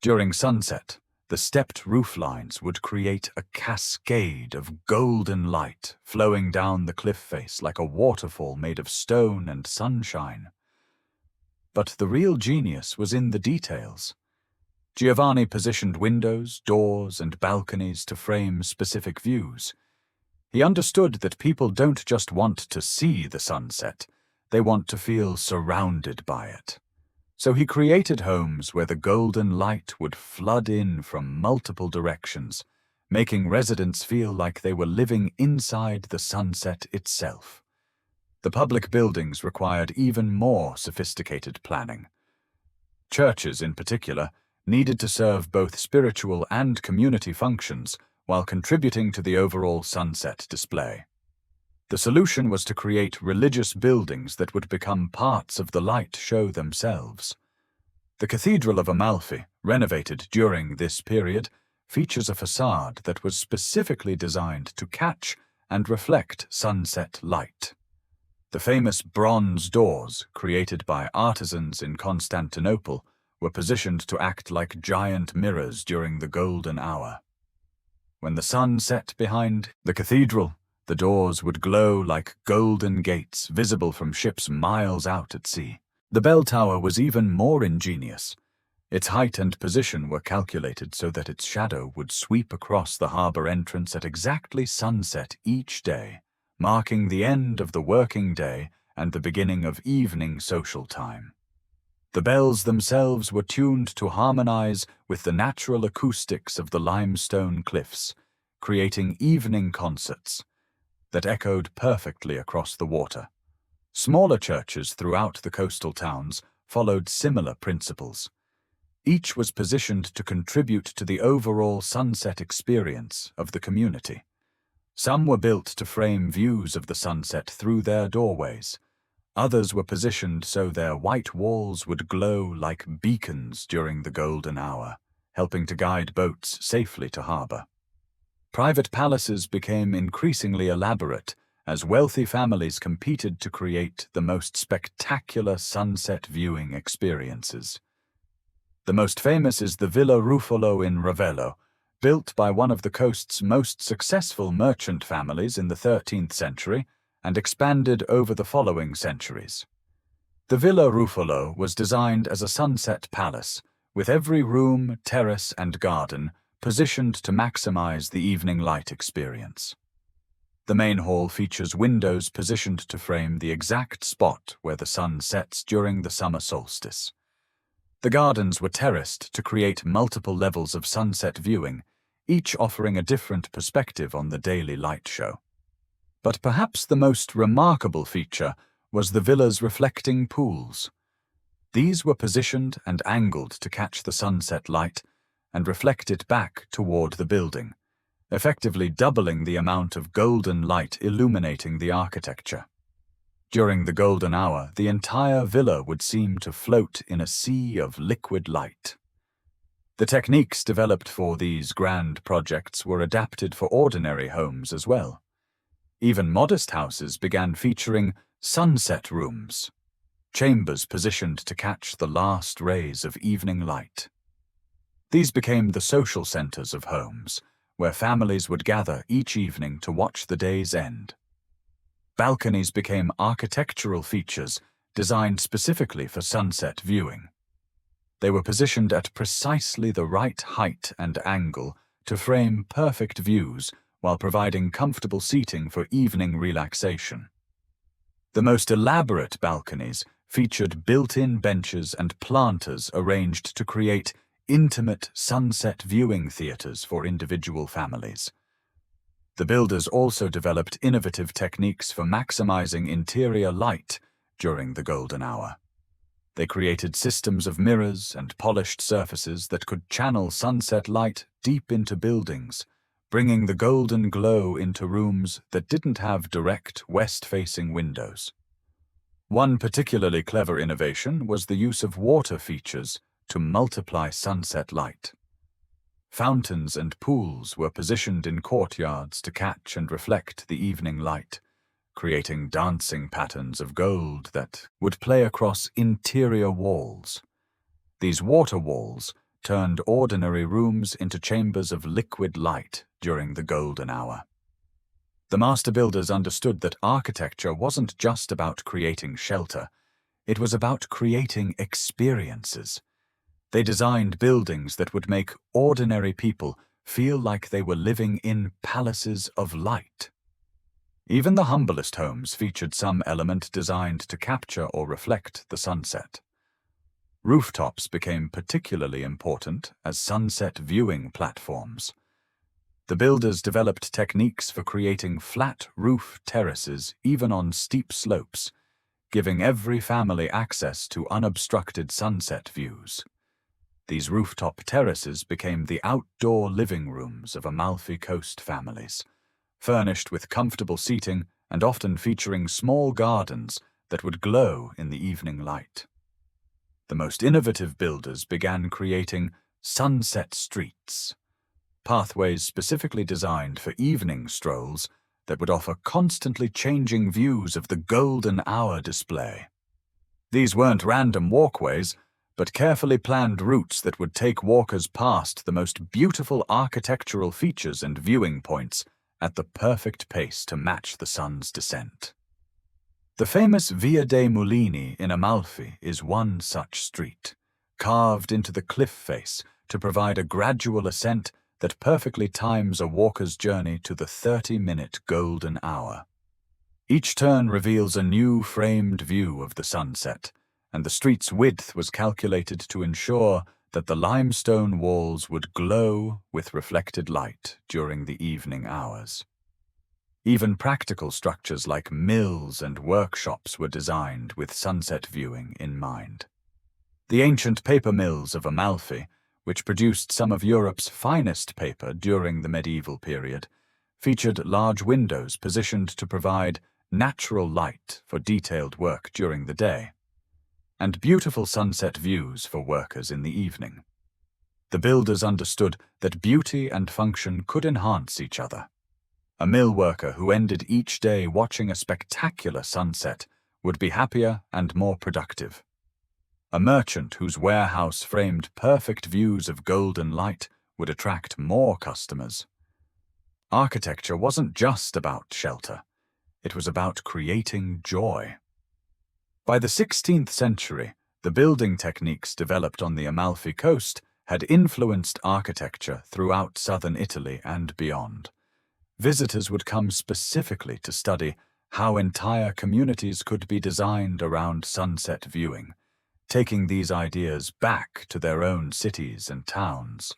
Speaker 1: During sunset, the stepped roof lines would create a cascade of golden light flowing down the cliff face like a waterfall made of stone and sunshine. But the real genius was in the details. Giovanni positioned windows, doors, and balconies to frame specific views. He understood that people don't just want to see the sunset, they want to feel surrounded by it. So he created homes where the golden light would flood in from multiple directions, making residents feel like they were living inside the sunset itself. The public buildings required even more sophisticated planning. Churches, in particular, needed to serve both spiritual and community functions while contributing to the overall sunset display. The solution was to create religious buildings that would become parts of the light show themselves. The Cathedral of Amalfi, renovated during this period, features a facade that was specifically designed to catch and reflect sunset light. The famous bronze doors, created by artisans in Constantinople, were positioned to act like giant mirrors during the golden hour. When the sun set behind the cathedral, the doors would glow like golden gates visible from ships miles out at sea. The bell tower was even more ingenious. Its height and position were calculated so that its shadow would sweep across the harbor entrance at exactly sunset each day, marking the end of the working day and the beginning of evening social time. The bells themselves were tuned to harmonize with the natural acoustics of the limestone cliffs, creating evening concerts that echoed perfectly across the water. Smaller churches throughout the coastal towns followed similar principles. Each was positioned to contribute to the overall sunset experience of the community. Some were built to frame views of the sunset through their doorways. Others were positioned so their white walls would glow like beacons during the golden hour, helping to guide boats safely to harbor. Private palaces became increasingly elaborate as wealthy families competed to create the most spectacular sunset viewing experiences. The most famous is the Villa Ruffolo in Ravello, built by one of the coast's most successful merchant families in the 13th century, and expanded over the following centuries. The Villa Ruffolo was designed as a sunset palace, with every room, terrace, and garden positioned to maximize the evening light experience. The main hall features windows positioned to frame the exact spot where the sun sets during the summer solstice. The gardens were terraced to create multiple levels of sunset viewing, each offering a different perspective on the daily light show. But perhaps the most remarkable feature was the villa's reflecting pools. These were positioned and angled to catch the sunset light and reflect it back toward the building, effectively doubling the amount of golden light illuminating the architecture. During the golden hour, the entire villa would seem to float in a sea of liquid light. The techniques developed for these grand projects were adapted for ordinary homes as well. Even modest houses began featuring sunset rooms, chambers positioned to catch the last rays of evening light. These became the social centers of homes, where families would gather each evening to watch the day's end. Balconies became architectural features designed specifically for sunset viewing. They were positioned at precisely the right height and angle to frame perfect views while providing comfortable seating for evening relaxation. The most elaborate balconies featured built-in benches and planters arranged to create intimate sunset viewing theaters for individual families. The builders also developed innovative techniques for maximizing interior light during the golden hour. They created systems of mirrors and polished surfaces that could channel sunset light deep into buildings, bringing the golden glow into rooms that didn't have direct west-facing windows. One particularly clever innovation was the use of water features to multiply sunset light. Fountains and pools were positioned in courtyards to catch and reflect the evening light, creating dancing patterns of gold that would play across interior walls. These water walls turned ordinary rooms into chambers of liquid light during the golden hour. The master builders understood that architecture wasn't just about creating shelter, it was about creating experiences. They designed buildings that would make ordinary people feel like they were living in palaces of light. Even the humblest homes featured some element designed to capture or reflect the sunset. Rooftops became particularly important as sunset viewing platforms. The builders developed techniques for creating flat roof terraces even on steep slopes, giving every family access to unobstructed sunset views. These rooftop terraces became the outdoor living rooms of Amalfi Coast families, furnished with comfortable seating and often featuring small gardens that would glow in the evening light. The most innovative builders began creating sunset streets, pathways specifically designed for evening strolls that would offer constantly changing views of the golden hour display. These weren't random walkways, but carefully planned routes that would take walkers past the most beautiful architectural features and viewing points at the perfect pace to match the sun's descent. The famous Via dei Mulini in Amalfi is one such street, carved into the cliff face to provide a gradual ascent that perfectly times a walker's journey to the 30-minute golden hour. Each turn reveals a new framed view of the sunset, and the street's width was calculated to ensure that the limestone walls would glow with reflected light during the evening hours. Even practical structures like mills and workshops were designed with sunset viewing in mind. The ancient paper mills of Amalfi, which produced some of Europe's finest paper during the medieval period, featured large windows positioned to provide natural light for detailed work during the day, and beautiful sunset views for workers in the evening. The builders understood that beauty and function could enhance each other. A mill worker who ended each day watching a spectacular sunset would be happier and more productive. A merchant whose warehouse framed perfect views of golden light would attract more customers. Architecture wasn't just about shelter, it was about creating joy. By the 16th century, the building techniques developed on the Amalfi coast had influenced architecture throughout southern Italy and beyond. Visitors would come specifically to study how entire communities could be designed around sunset viewing, taking these ideas back to their own cities and towns.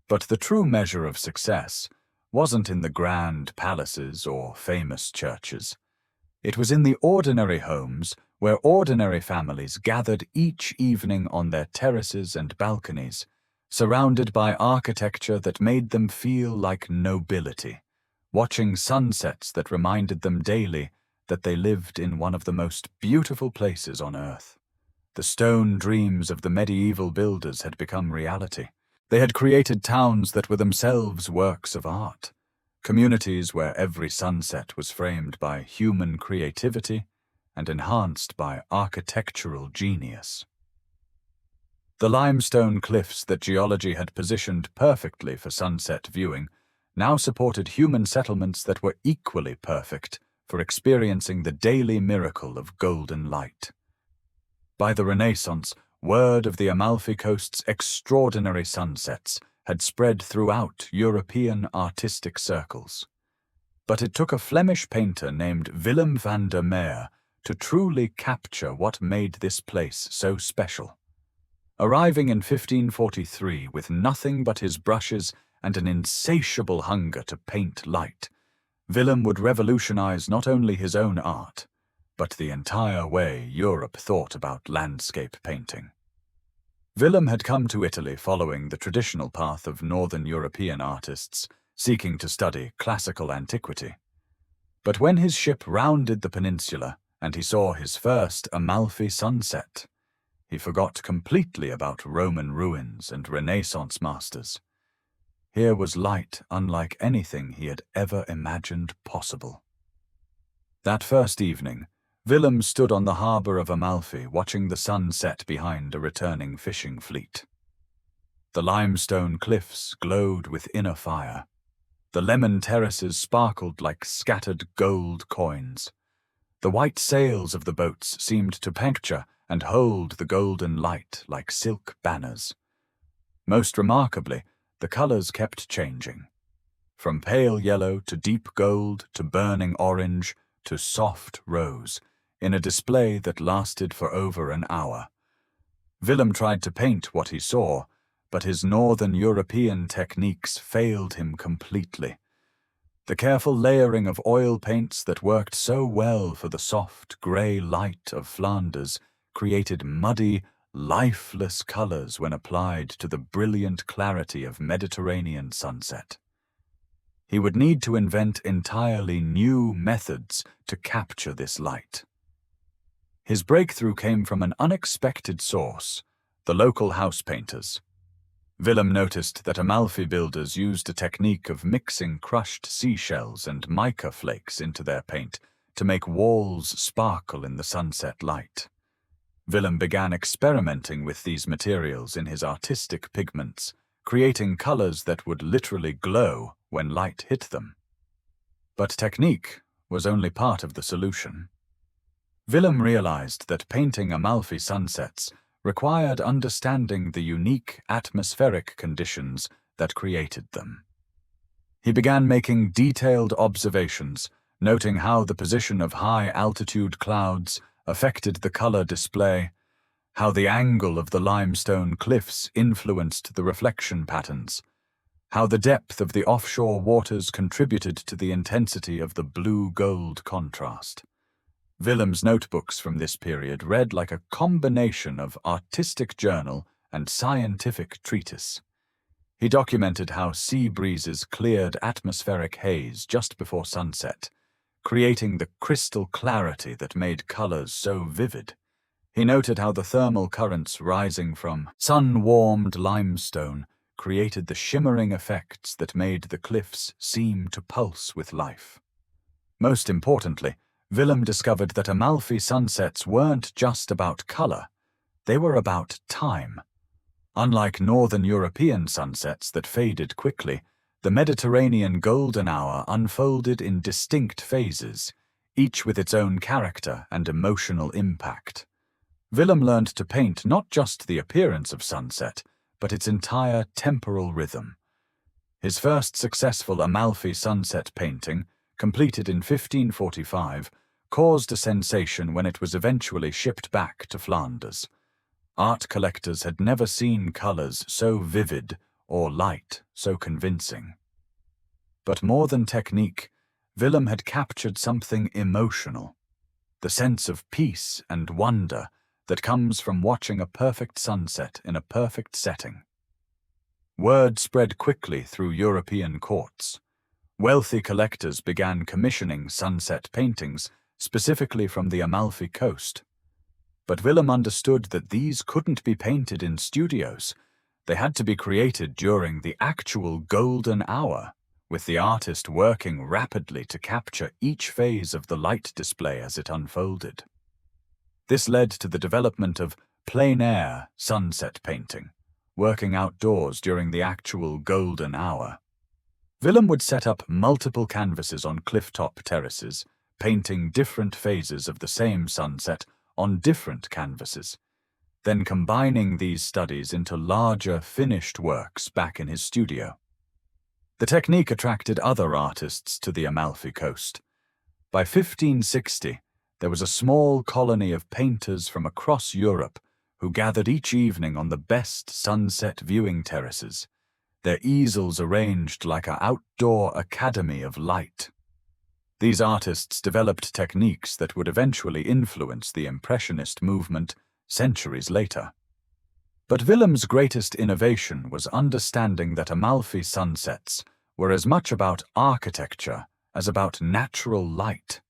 Speaker 1: But the true measure of success wasn't in the grand palaces or famous churches. It was in the ordinary homes where ordinary families gathered each evening on their terraces and balconies, surrounded by architecture that made them feel like nobility, watching sunsets that reminded them daily that they lived in one of the most beautiful places on earth. The stone dreams of the medieval builders had become reality. They had created towns that were themselves works of art, communities where every sunset was framed by human creativity and enhanced by architectural genius. The limestone cliffs that geology had positioned perfectly for sunset viewing now supported human settlements that were equally perfect for experiencing the daily miracle of golden light. By the Renaissance, word of the Amalfi Coast's extraordinary sunsets had spread throughout European artistic circles. But it took a Flemish painter named Willem van der Meer to truly capture what made this place so special. Arriving in 1543 with nothing but his brushes and an insatiable hunger to paint light, Willem would revolutionize not only his own art, but the entire way Europe thought about landscape painting. Willem had come to Italy following the traditional path of Northern European artists seeking to study classical antiquity. But when his ship rounded the peninsula and he saw his first Amalfi sunset, he forgot completely about Roman ruins and Renaissance masters. Here was light unlike anything he had ever imagined possible. That first evening, Willem stood on the harbour of Amalfi watching the sun set behind a returning fishing fleet. The limestone cliffs glowed with inner fire. The lemon terraces sparkled like scattered gold coins. The white sails of the boats seemed to puncture and hold the golden light like silk banners. Most remarkably, the colours kept changing. From pale yellow to deep gold to burning orange to soft rose, in a display that lasted for over an hour. Willem tried to paint what he saw, but his Northern European techniques failed him completely. The careful layering of oil paints that worked so well for the soft, grey light of Flanders created muddy, lifeless colours when applied to the brilliant clarity of Mediterranean sunset. He would need to invent entirely new methods to capture this light. His breakthrough came from an unexpected source, the local house painters. Willem noticed that Amalfi builders used a technique of mixing crushed seashells and mica flakes into their paint to make walls sparkle in the sunset light. Willem began experimenting with these materials in his artistic pigments, creating colors that would literally glow when light hit them. But technique was only part of the solution. Willem realized that painting Amalfi sunsets required understanding the unique atmospheric conditions that created them. He began making detailed observations, noting how the position of high-altitude clouds affected the color display, how the angle of the limestone cliffs influenced the reflection patterns, how the depth of the offshore waters contributed to the intensity of the blue-gold contrast. Willem's notebooks from this period read like a combination of artistic journal and scientific treatise. He documented how sea breezes cleared atmospheric haze just before sunset, creating the crystal clarity that made colors so vivid. He noted how the thermal currents rising from sun-warmed limestone created the shimmering effects that made the cliffs seem to pulse with life. Most importantly, Willem discovered that Amalfi sunsets weren't just about color, they were about time. Unlike Northern European sunsets that faded quickly, the Mediterranean golden hour unfolded in distinct phases, each with its own character and emotional impact. Willem learned to paint not just the appearance of sunset, but its entire temporal rhythm. His first successful Amalfi sunset painting, completed in 1545, caused a sensation when it was eventually shipped back to Flanders. Art collectors had never seen colors so vivid or light so convincing. But more than technique, Willem had captured something emotional, the sense of peace and wonder that comes from watching a perfect sunset in a perfect setting. Word spread quickly through European courts. Wealthy collectors began commissioning sunset paintings specifically from the Amalfi coast. But Willem understood that these couldn't be painted in studios. They had to be created during the actual golden hour, with the artist working rapidly to capture each phase of the light display as it unfolded. This led to the development of plein-air sunset painting, working outdoors during the actual golden hour. Willem would set up multiple canvases on cliff-top terraces, painting different phases of the same sunset on different canvases, then combining these studies into larger, finished works back in his studio. The technique attracted other artists to the Amalfi coast. By 1560, there was a small colony of painters from across Europe who gathered each evening on the best sunset viewing terraces, their easels arranged like an outdoor academy of light. These artists developed techniques that would eventually influence the Impressionist movement centuries later. But Willem's greatest innovation was understanding that Amalfi sunsets were as much about architecture as about natural light.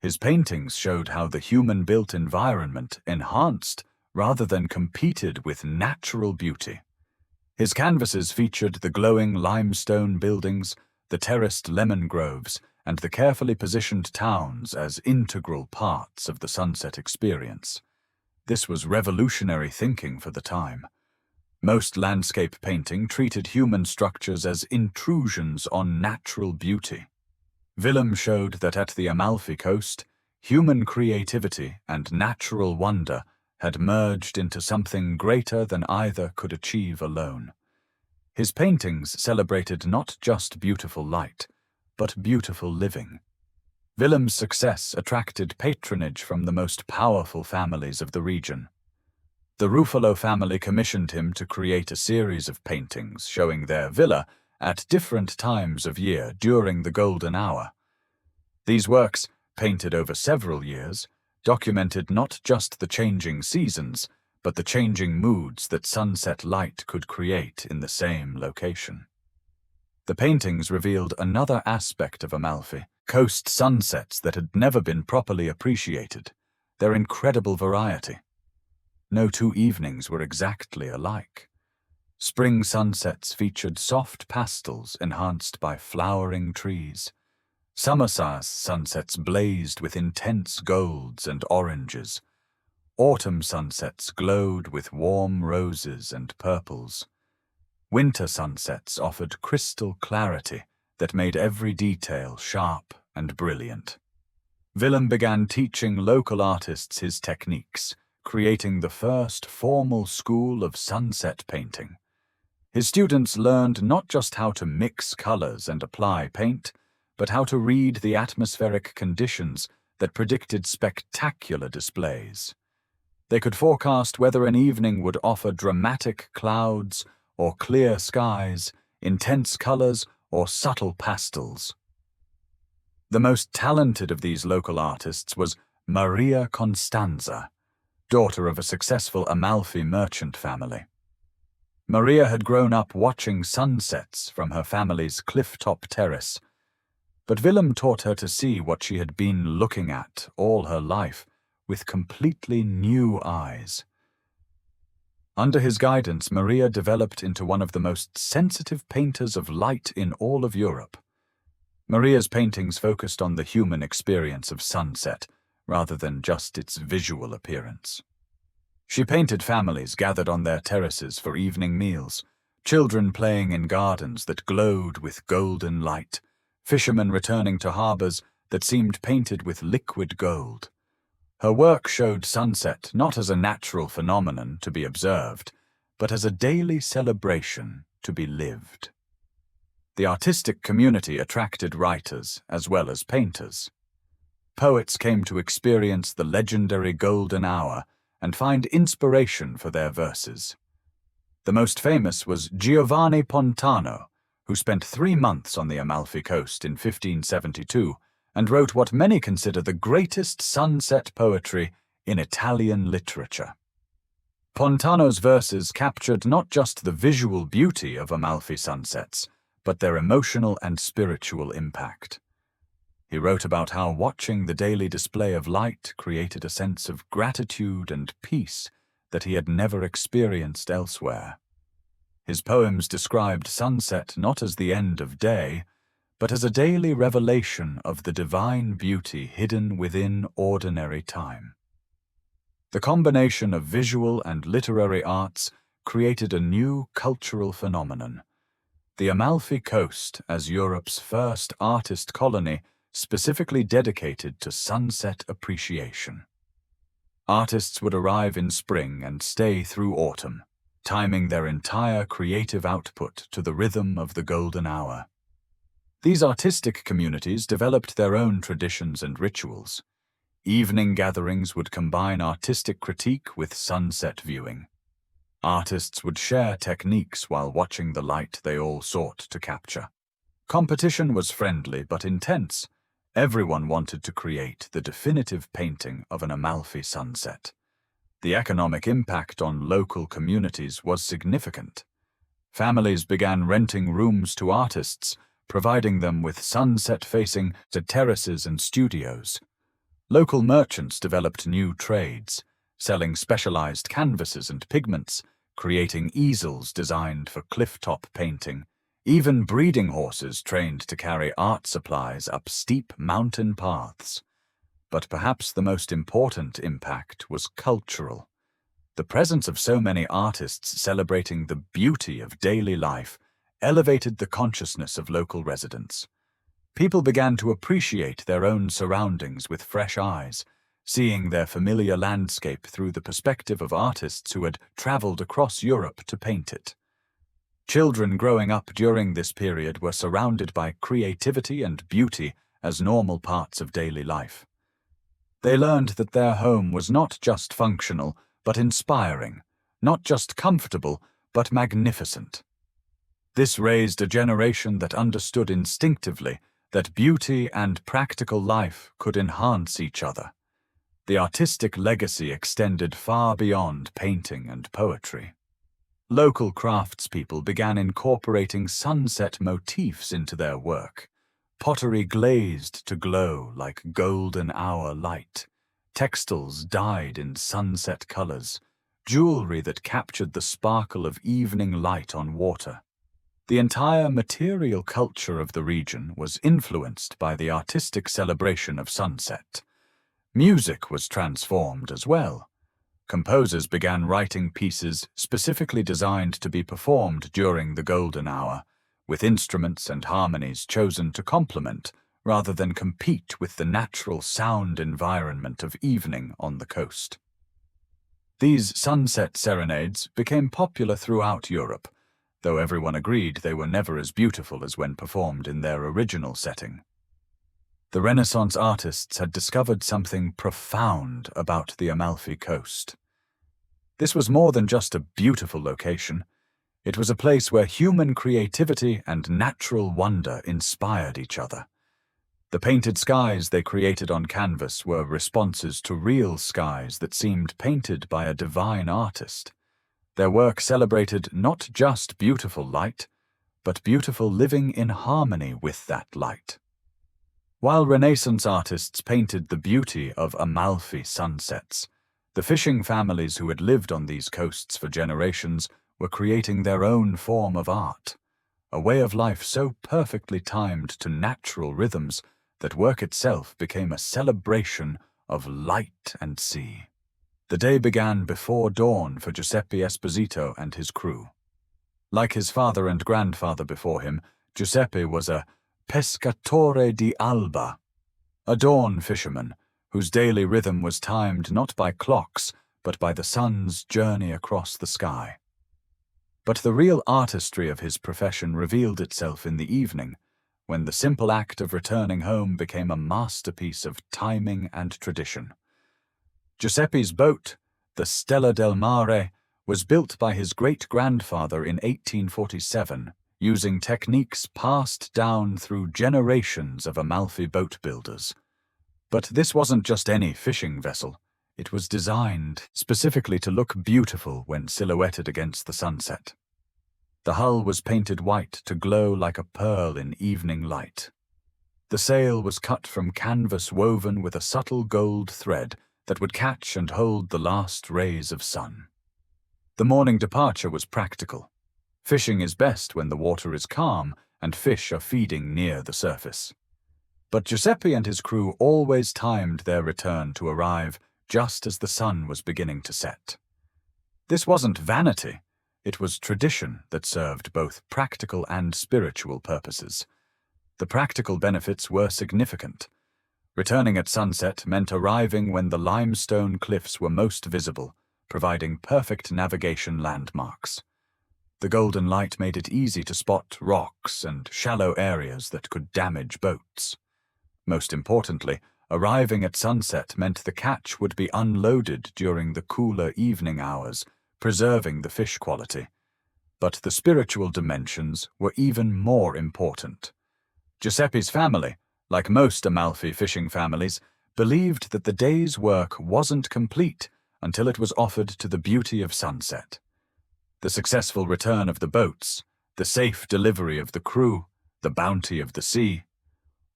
Speaker 1: His paintings showed how the human-built environment enhanced rather than competed with natural beauty. His canvases featured the glowing limestone buildings, the terraced lemon groves, and the carefully positioned towns as integral parts of the sunset experience. This was revolutionary thinking for the time. Most landscape painting treated human structures as intrusions on natural beauty. Willem showed that at the Amalfi coast, human creativity and natural wonder had merged into something greater than either could achieve alone. His paintings celebrated not just beautiful light, but beautiful living. Willem's success attracted patronage from the most powerful families of the region. The Ruffalo family commissioned him to create a series of paintings showing their villa at different times of year during the golden hour. These works, painted over several years, documented not just the changing seasons, but the changing moods that sunset light could create in the same location. The paintings revealed another aspect of Amalfi, coast sunsets that had never been properly appreciated, their incredible variety. No two evenings were exactly alike. Spring sunsets featured soft pastels enhanced by flowering trees. Summer sunsets blazed with intense golds and oranges. Autumn sunsets glowed with warm roses and purples. Winter sunsets offered crystal clarity that made every detail sharp and brilliant. Willem began teaching local artists his techniques, creating the first formal school of sunset painting. His students learned not just how to mix colors and apply paint, but how to read the atmospheric conditions that predicted spectacular displays. They could forecast whether an evening would offer dramatic clouds or clear skies, intense colors or subtle pastels. The most talented of these local artists was Maria Constanza, daughter of a successful Amalfi merchant family. Maria had grown up watching sunsets from her family's cliff-top terrace, but Willem taught her to see what she had been looking at all her life with completely new eyes. Under his guidance, Maria developed into one of the most sensitive painters of light in all of Europe. Maria's paintings focused on the human experience of sunset, rather than just its visual appearance. She painted families gathered on their terraces for evening meals, children playing in gardens that glowed with golden light, fishermen returning to harbors that seemed painted with liquid gold. Her work showed sunset not as a natural phenomenon to be observed, but as a daily celebration to be lived. The artistic community attracted writers as well as painters. Poets came to experience the legendary golden hour and find inspiration for their verses. The most famous was Giovanni Pontano, who spent 3 months on the Amalfi coast in 1572 and wrote what many consider the greatest sunset poetry in Italian literature. Pontano's verses captured not just the visual beauty of Amalfi sunsets, but their emotional and spiritual impact. He wrote about how watching the daily display of light created a sense of gratitude and peace that he had never experienced elsewhere. His poems described sunset not as the end of day, but as a daily revelation of the divine beauty hidden within ordinary time. The combination of visual and literary arts created a new cultural phenomenon. The Amalfi Coast, as Europe's first artist colony, specifically dedicated to sunset appreciation. Artists would arrive in spring and stay through autumn, timing their entire creative output to the rhythm of the golden hour. These artistic communities developed their own traditions and rituals. Evening gatherings would combine artistic critique with sunset viewing. Artists would share techniques while watching the light they all sought to capture. Competition was friendly but intense. Everyone wanted to create the definitive painting of an Amalfi sunset. The economic impact on local communities was significant. Families began renting rooms to artists, providing them with sunset-facing terraces and studios. Local merchants developed new trades, selling specialized canvases and pigments, creating easels designed for cliff-top painting. Even breeding horses trained to carry art supplies up steep mountain paths. But perhaps the most important impact was cultural. The presence of so many artists celebrating the beauty of daily life elevated the consciousness of local residents. People began to appreciate their own surroundings with fresh eyes, seeing their familiar landscape through the perspective of artists who had traveled across Europe to paint it. Children growing up during this period were surrounded by creativity and beauty as normal parts of daily life. They learned that their home was not just functional, but inspiring, not just comfortable, but magnificent. This raised a generation that understood instinctively that beauty and practical life could enhance each other. The artistic legacy extended far beyond painting and poetry. Local craftspeople began incorporating sunset motifs into their work. Pottery glazed to glow like golden hour light. Textiles dyed in sunset colors. Jewelry that captured the sparkle of evening light on water. The entire material culture of the region was influenced by the artistic celebration of sunset. Music was transformed as well. Composers began writing pieces specifically designed to be performed during the golden hour, with instruments and harmonies chosen to complement rather than compete with the natural sound environment of evening on the coast. These sunset serenades became popular throughout Europe, though everyone agreed they were never as beautiful as when performed in their original setting. The Renaissance artists had discovered something profound about the Amalfi Coast. This was more than just a beautiful location. It was a place where human creativity and natural wonder inspired each other. The painted skies they created on canvas were responses to real skies that seemed painted by a divine artist. Their work celebrated not just beautiful light, but beautiful living in harmony with that light. While Renaissance artists painted the beauty of Amalfi sunsets, the fishing families who had lived on these coasts for generations were creating their own form of art, a way of life so perfectly timed to natural rhythms that work itself became a celebration of light and sea. The day began before dawn for Giuseppe Esposito and his crew. Like his father and grandfather before him, Giuseppe was a pescatore di alba, a dawn fisherman whose daily rhythm was timed not by clocks, but by the sun's journey across the sky. But the real artistry of his profession revealed itself in the evening, when the simple act of returning home became a masterpiece of timing and tradition. Giuseppe's boat, the Stella del Mare, was built by his great-grandfather in 1847, using techniques passed down through generations of Amalfi boat builders. But this wasn't just any fishing vessel. It was designed specifically to look beautiful when silhouetted against the sunset. The hull was painted white to glow like a pearl in evening light. The sail was cut from canvas woven with a subtle gold thread that would catch and hold the last rays of sun. The morning departure was practical. Fishing is best when the water is calm and fish are feeding near the surface. But Giuseppe and his crew always timed their return to arrive just as the sun was beginning to set. This wasn't vanity. It was tradition that served both practical and spiritual purposes. The practical benefits were significant. Returning at sunset meant arriving when the limestone cliffs were most visible, providing perfect navigation landmarks. The golden light made it easy to spot rocks and shallow areas that could damage boats. Most importantly, arriving at sunset meant the catch would be unloaded during the cooler evening hours, preserving the fish quality. But the spiritual dimensions were even more important. Giuseppe's family, like most Amalfi fishing families, believed that the day's work wasn't complete until it was offered to the beauty of sunset. The successful return of the boats, the safe delivery of the crew, the bounty of the sea,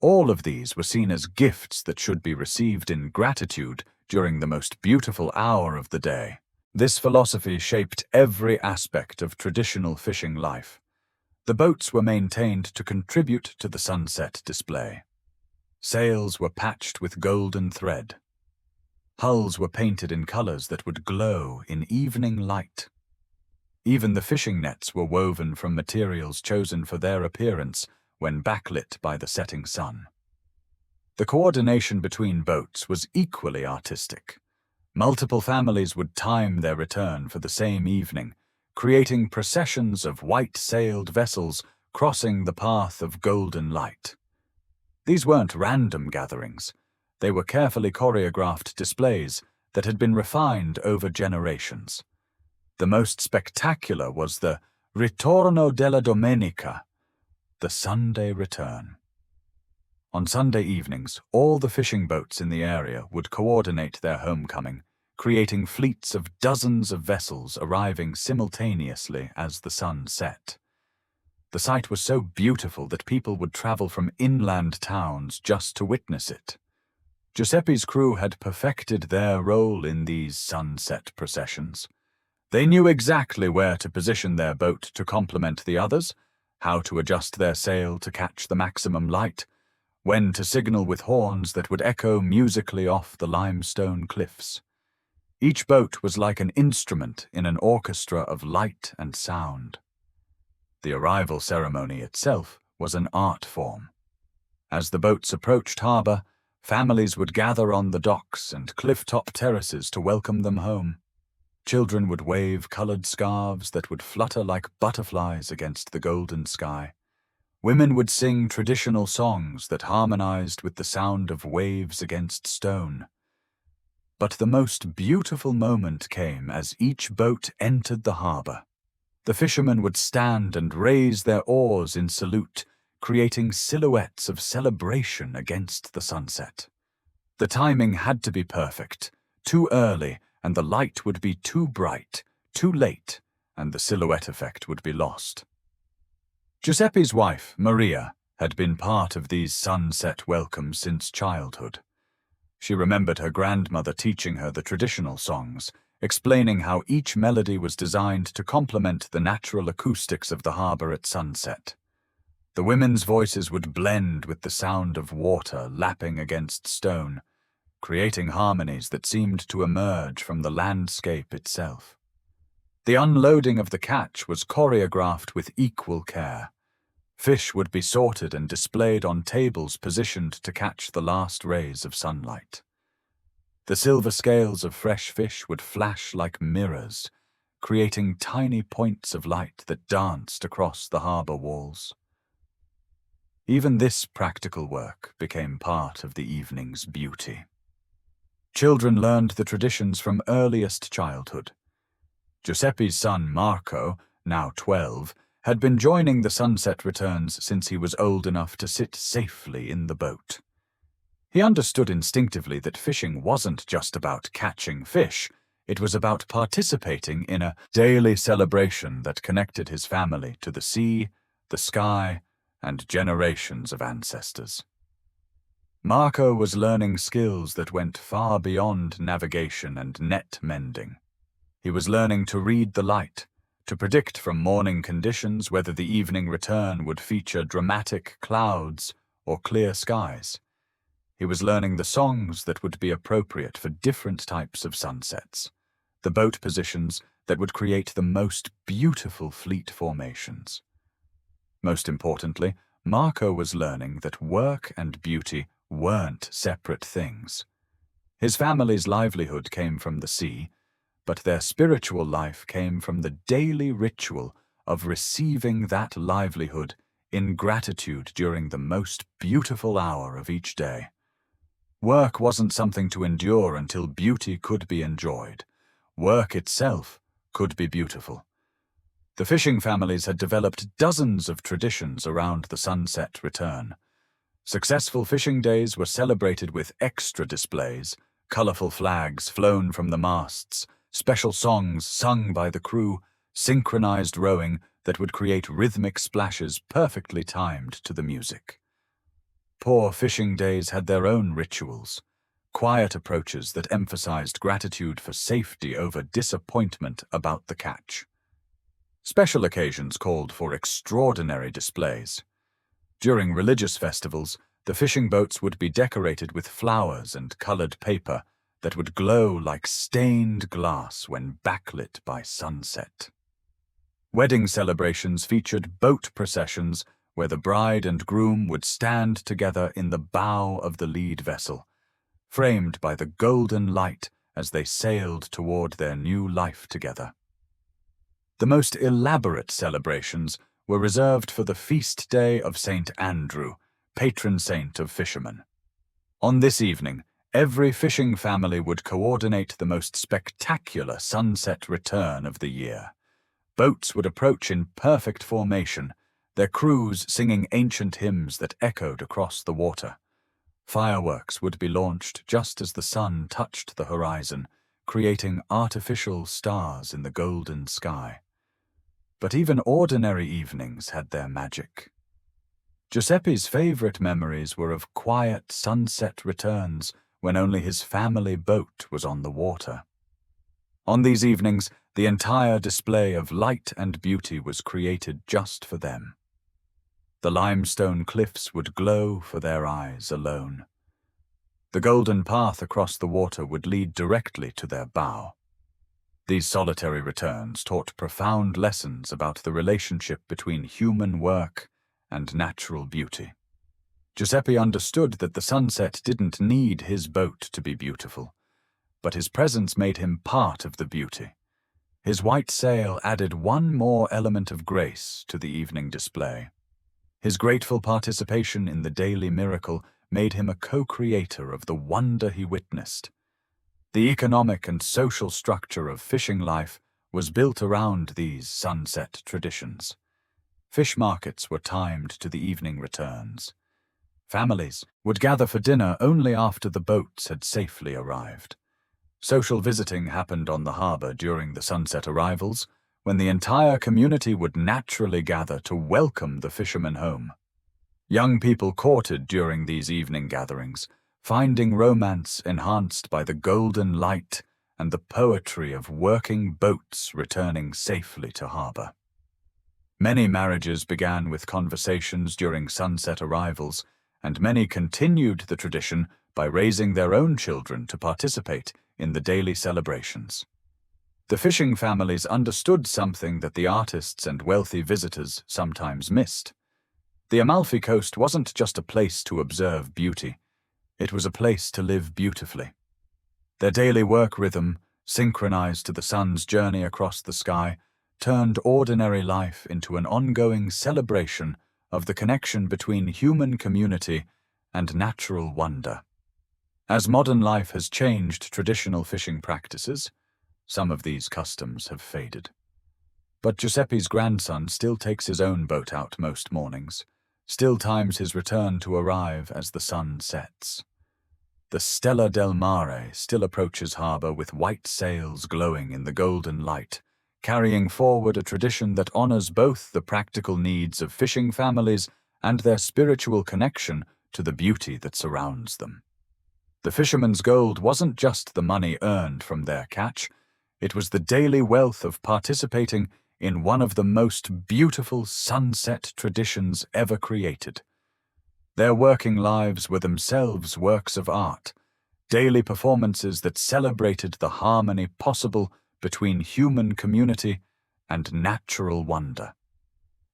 Speaker 1: all of these were seen as gifts that should be received in gratitude during the most beautiful hour of the day. This philosophy shaped every aspect of traditional fishing life. The boats were maintained to contribute to the sunset display. Sails were patched with golden thread. Hulls were painted in colors that would glow in evening light. Even the fishing nets were woven from materials chosen for their appearance when backlit by the setting sun. The coordination between boats was equally artistic. Multiple families would time their return for the same evening, creating processions of white-sailed vessels crossing the path of golden light. These weren't random gatherings. They were carefully choreographed displays that had been refined over generations. The most spectacular was the Ritorno della Domenica, the Sunday return. On Sunday evenings, all the fishing boats in the area would coordinate their homecoming, creating fleets of dozens of vessels arriving simultaneously as the sun set. The sight was so beautiful that people would travel from inland towns just to witness it. Giuseppe's crew had perfected their role in these sunset processions. They knew exactly where to position their boat to complement the others, how to adjust their sail to catch the maximum light, when to signal with horns that would echo musically off the limestone cliffs. Each boat was like an instrument in an orchestra of light and sound. The arrival ceremony itself was an art form. As the boats approached harbor, families would gather on the docks and cliff-top terraces to welcome them home. Children would wave colored scarves that would flutter like butterflies against the golden sky. Women would sing traditional songs that harmonized with the sound of waves against stone. But the most beautiful moment came as each boat entered the harbor. The fishermen would stand and raise their oars in salute, creating silhouettes of celebration against the sunset. The timing had to be perfect, too early, and the light would be too bright, too late, and the silhouette effect would be lost. Giuseppe's wife, Maria, had been part of these sunset welcomes since childhood. She remembered her grandmother teaching her the traditional songs, explaining how each melody was designed to complement the natural acoustics of the harbor at sunset. The women's voices would blend with the sound of water lapping against stone, creating harmonies that seemed to emerge from the landscape itself. The unloading of the catch was choreographed with equal care. Fish would be sorted and displayed on tables positioned to catch the last rays of sunlight. The silver scales of fresh fish would flash like mirrors, creating tiny points of light that danced across the harbor walls. Even this practical work became part of the evening's beauty. Children learned the traditions from earliest childhood. Giuseppe's son Marco, now 12, had been joining the sunset returns since he was old enough to sit safely in the boat. He understood instinctively that fishing wasn't just about catching fish, it was about participating in a daily celebration that connected his family to the sea, the sky, and generations of ancestors. Marco was learning skills that went far beyond navigation and net mending. He was learning to read the light, to predict from morning conditions whether the evening return would feature dramatic clouds or clear skies. He was learning the songs that would be appropriate for different types of sunsets, the boat positions that would create the most beautiful fleet formations. Most importantly, Marco was learning that work and beauty weren't separate things. His family's livelihood came from the sea, but their spiritual life came from the daily ritual of receiving that livelihood in gratitude during the most beautiful hour of each day. Work wasn't something to endure until beauty could be enjoyed. Work itself could be beautiful. The fishing families had developed dozens of traditions around the sunset return. Successful fishing days were celebrated with extra displays, colorful flags flown from the masts, special songs sung by the crew, synchronized rowing that would create rhythmic splashes perfectly timed to the music. Poor fishing days had their own rituals, quiet approaches that emphasized gratitude for safety over disappointment about the catch. Special occasions called for extraordinary displays. During religious festivals, the fishing boats would be decorated with flowers and colored paper that would glow like stained glass when backlit by sunset. Wedding celebrations featured boat processions where the bride and groom would stand together in the bow of the lead vessel, framed by the golden light as they sailed toward their new life together. The most elaborate celebrations were reserved for the feast day of St. Andrew, patron saint of fishermen. On this evening, every fishing family would coordinate the most spectacular sunset return of the year. Boats would approach in perfect formation, their crews singing ancient hymns that echoed across the water. Fireworks would be launched just as the sun touched the horizon, creating artificial stars in the golden sky. But even ordinary evenings had their magic. Giuseppe's favorite memories were of quiet sunset returns when only his family boat was on the water. On these evenings, the entire display of light and beauty was created just for them. The limestone cliffs would glow for their eyes alone. The golden path across the water would lead directly to their bow. These solitary returns taught profound lessons about the relationship between human work and natural beauty. Giuseppe understood that the sunset didn't need his boat to be beautiful, but his presence made him part of the beauty. His white sail added one more element of grace to the evening display. His grateful participation in the daily miracle made him a co-creator of the wonder he witnessed. The economic and social structure of fishing life was built around these sunset traditions. Fish markets were timed to the evening returns. Families would gather for dinner only after the boats had safely arrived. Social visiting happened on the harbor during the sunset arrivals, when the entire community would naturally gather to welcome the fishermen home. Young people courted during these evening gatherings, finding romance enhanced by the golden light and the poetry of working boats returning safely to harbor. Many marriages began with conversations during sunset arrivals, and many continued the tradition by raising their own children to participate in the daily celebrations. The fishing families understood something that the artists and wealthy visitors sometimes missed. The Amalfi coast wasn't just a place to observe beauty, it was a place to live beautifully. Their daily work rhythm, synchronized to the sun's journey across the sky, turned ordinary life into an ongoing celebration of the connection between human community and natural wonder. As modern life has changed traditional fishing practices, some of these customs have faded. But Giuseppe's grandson still takes his own boat out most mornings, still times his return to arrive as the sun sets. The Stella del Mare still approaches harbour with white sails glowing in the golden light, carrying forward a tradition that honours both the practical needs of fishing families and their spiritual connection to the beauty that surrounds them. The fisherman's gold wasn't just the money earned from their catch, it was the daily wealth of participating in one of the most beautiful sunset traditions ever created. Their working lives were themselves works of art, daily performances that celebrated the harmony possible between human community and natural wonder.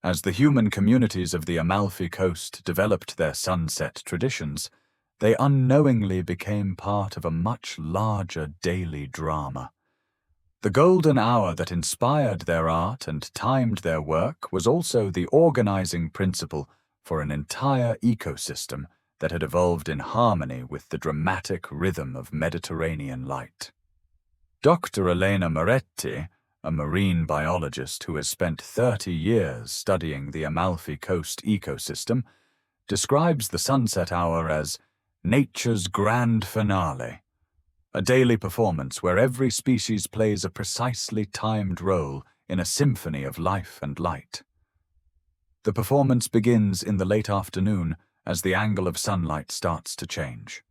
Speaker 1: As the human communities of the Amalfi coast developed their sunset traditions, they unknowingly became part of a much larger daily drama. The golden hour that inspired their art and timed their work was also the organizing principle for an entire ecosystem that had evolved in harmony with the dramatic rhythm of Mediterranean light. Dr. Elena Moretti, a marine biologist who has spent 30 years studying the Amalfi Coast ecosystem, describes the sunset hour as nature's grand finale, a daily performance where every species plays a precisely timed role in a symphony of life and light. The performance begins in the late afternoon as the angle of sunlight starts to change.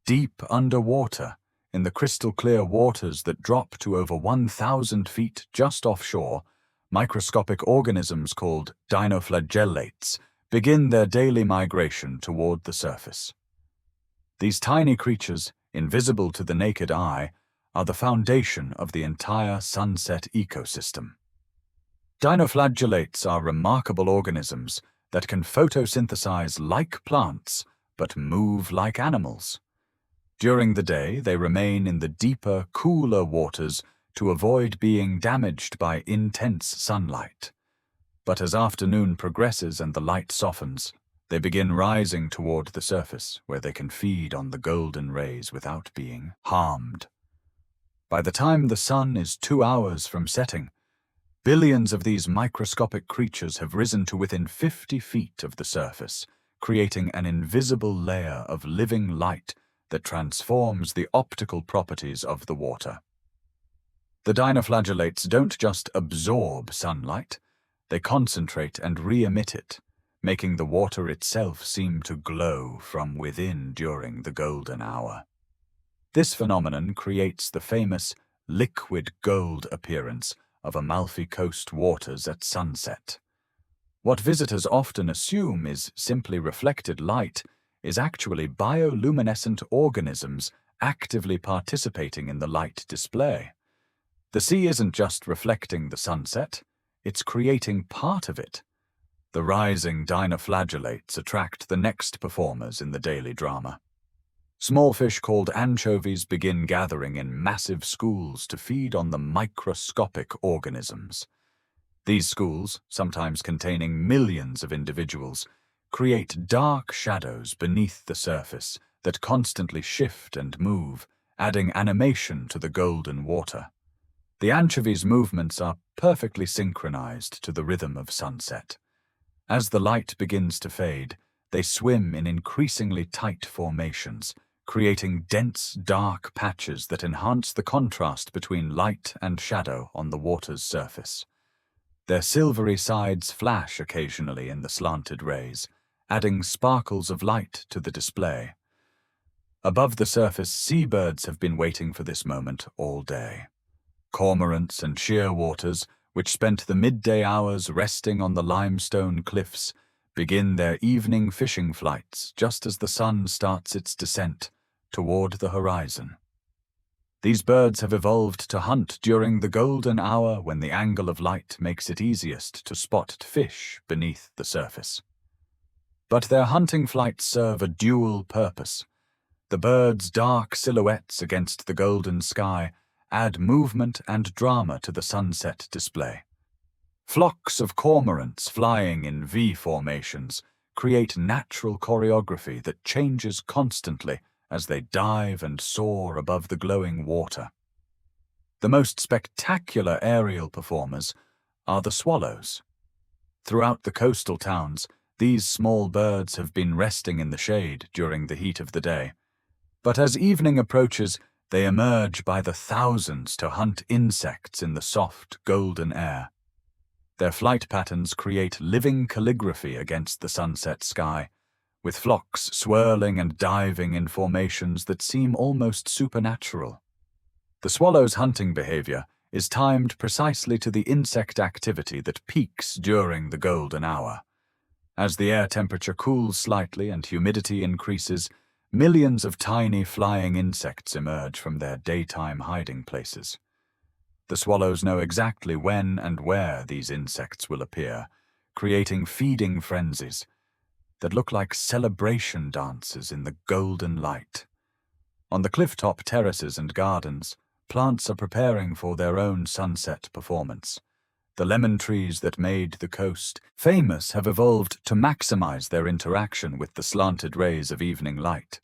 Speaker 1: Deep underwater, in the crystal-clear waters that drop to over 1,000 feet just offshore, microscopic organisms called dinoflagellates begin their daily migration toward the surface. These tiny creatures, invisible to the naked eye, are the foundation of the entire sunset ecosystem. Dinoflagellates are remarkable organisms that can photosynthesize like plants but move like animals. During the day, they remain in the deeper, cooler waters to avoid being damaged by intense sunlight. But as afternoon progresses and the light softens, they begin rising toward the surface, where they can feed on the golden rays without being harmed. By the time the sun is 2 hours from setting, billions of these microscopic creatures have risen to within 50 feet of the surface, creating an invisible layer of living light that transforms the optical properties of the water. The dinoflagellates don't just absorb sunlight, they concentrate and re-emit it, making the water itself seem to glow from within during the golden hour. This phenomenon creates the famous liquid gold appearance of Amalfi Coast waters at sunset. What visitors often assume is simply reflected light is actually bioluminescent organisms actively participating in the light display. The sea isn't just reflecting the sunset, it's creating part of it. The rising dinoflagellates attract the next performers in the daily drama. Small fish called anchovies begin gathering in massive schools to feed on the microscopic organisms. These schools, sometimes containing millions of individuals, create dark shadows beneath the surface that constantly shift and move, adding animation to the golden water. The anchovies' movements are perfectly synchronized to the rhythm of sunset. As the light begins to fade, they swim in increasingly tight formations, creating dense, dark patches that enhance the contrast between light and shadow on the water's surface. Their silvery sides flash occasionally in the slanted rays, adding sparkles of light to the display. Above the surface, seabirds have been waiting for this moment all day. Cormorants and shearwaters, which spent the midday hours resting on the limestone cliffs, begin their evening fishing flights just as the sun starts its descent toward the horizon. These birds have evolved to hunt during the golden hour when the angle of light makes it easiest to spot fish beneath the surface. But their hunting flights serve a dual purpose. The birds' dark silhouettes against the golden sky add movement and drama to the sunset display. Flocks of cormorants flying in V formations create natural choreography that changes constantly as they dive and soar above the glowing water. The most spectacular aerial performers are the swallows. Throughout the coastal towns, these small birds have been resting in the shade during the heat of the day. But as evening approaches, they emerge by the thousands to hunt insects in the soft, golden air. Their flight patterns create living calligraphy against the sunset sky, with flocks swirling and diving in formations that seem almost supernatural. The swallow's hunting behavior is timed precisely to the insect activity that peaks during the golden hour. As the air temperature cools slightly and humidity increases, millions of tiny flying insects emerge from their daytime hiding places. The swallows know exactly when and where these insects will appear, creating feeding frenzies that look like celebration dances in the golden light. On the cliff-top terraces and gardens, plants are preparing for their own sunset performance. The lemon trees that made the coast famous have evolved to maximize their interaction with the slanted rays of evening light.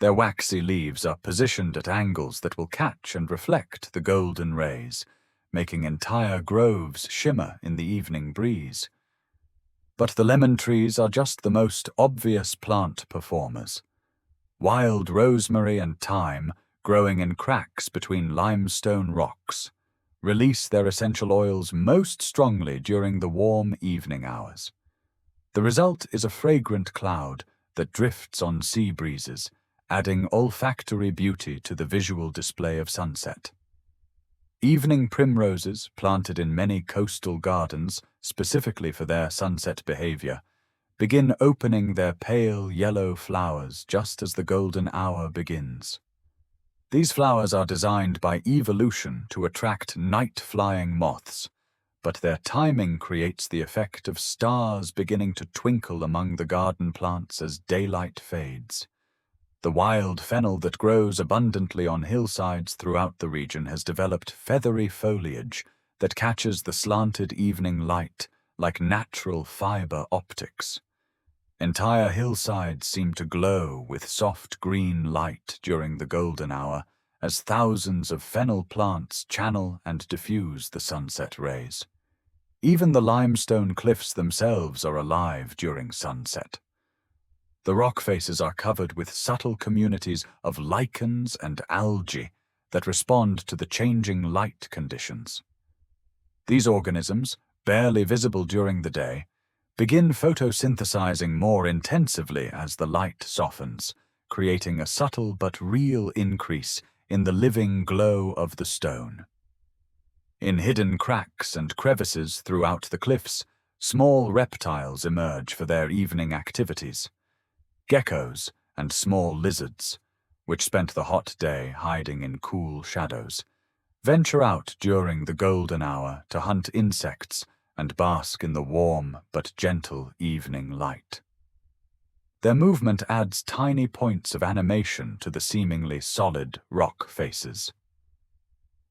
Speaker 1: Their waxy leaves are positioned at angles that will catch and reflect the golden rays, making entire groves shimmer in the evening breeze. But the lemon trees are just the most obvious plant performers. Wild rosemary and thyme, growing in cracks between limestone rocks, release their essential oils most strongly during the warm evening hours. The result is a fragrant cloud that drifts on sea breezes, adding olfactory beauty to the visual display of sunset. Evening primroses, planted in many coastal gardens specifically for their sunset behavior, begin opening their pale yellow flowers just as the golden hour begins. These flowers are designed by evolution to attract night-flying moths, but their timing creates the effect of stars beginning to twinkle among the garden plants as daylight fades. The wild fennel that grows abundantly on hillsides throughout the region has developed feathery foliage that catches the slanted evening light like natural fiber optics. Entire hillsides seem to glow with soft green light during the golden hour as thousands of fennel plants channel and diffuse the sunset rays. Even the limestone cliffs themselves are alive during sunset. The rock faces are covered with subtle communities of lichens and algae that respond to the changing light conditions. These organisms, barely visible during the day, begin photosynthesizing more intensively as the light softens, creating a subtle but real increase in the living glow of the stone. In hidden cracks and crevices throughout the cliffs, small reptiles emerge for their evening activities. Geckos and small lizards, which spent the hot day hiding in cool shadows, venture out during the golden hour to hunt insects and bask in the warm but gentle evening light. Their movement adds tiny points of animation to the seemingly solid rock faces.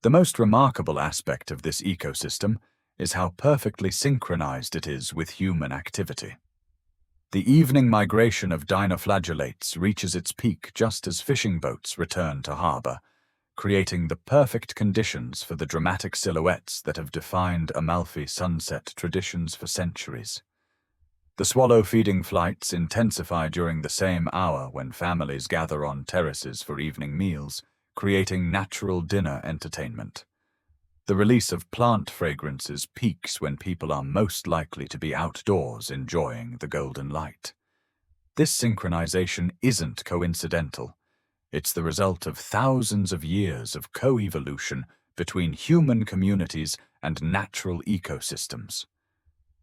Speaker 1: The most remarkable aspect of this ecosystem is how perfectly synchronized it is with human activity. The evening migration of dinoflagellates reaches its peak just as fishing boats return to harbor, creating the perfect conditions for the dramatic silhouettes that have defined Amalfi sunset traditions for centuries. The swallow-feeding flights intensify during the same hour when families gather on terraces for evening meals, creating natural dinner entertainment. The release of plant fragrances peaks when people are most likely to be outdoors enjoying the golden light. This synchronization isn't coincidental. It's the result of thousands of years of co-evolution between human communities and natural ecosystems.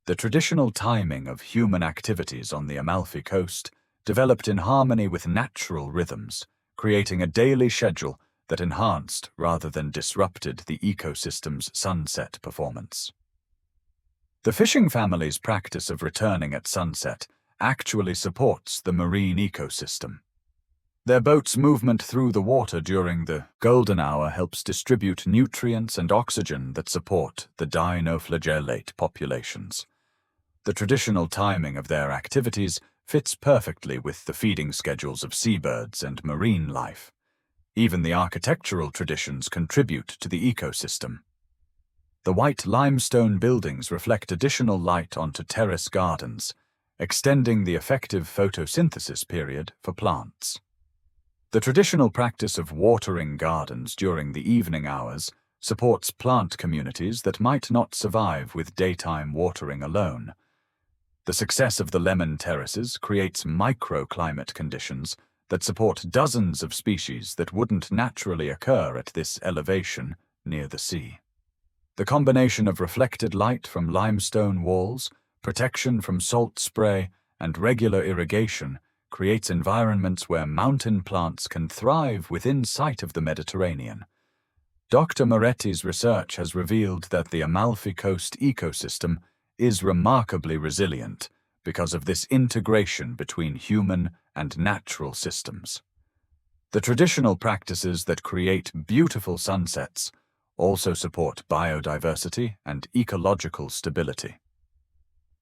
Speaker 1: The traditional timing of human activities on the Amalfi coast developed in harmony with natural rhythms, creating a daily schedule that enhanced rather than disrupted the ecosystem's sunset performance. The fishing family's practice of returning at sunset actually supports the marine ecosystem. Their boat's movement through the water during the golden hour helps distribute nutrients and oxygen that support the dinoflagellate populations. The traditional timing of their activities fits perfectly with the feeding schedules of seabirds and marine life. Even the architectural traditions contribute to the ecosystem. The white limestone buildings reflect additional light onto terrace gardens, extending the effective photosynthesis period for plants. The traditional practice of watering gardens during the evening hours supports plant communities that might not survive with daytime watering alone. The success of the lemon terraces creates microclimate conditions that support dozens of species that wouldn't naturally occur at this elevation near the sea. The combination of reflected light from limestone walls, protection from salt spray, and regular irrigation creates environments where mountain plants can thrive within sight of the Mediterranean. Dr. Moretti's research has revealed that the Amalfi Coast ecosystem is remarkably resilient because of this integration between human and natural systems. The traditional practices that create beautiful sunsets also support biodiversity and ecological stability.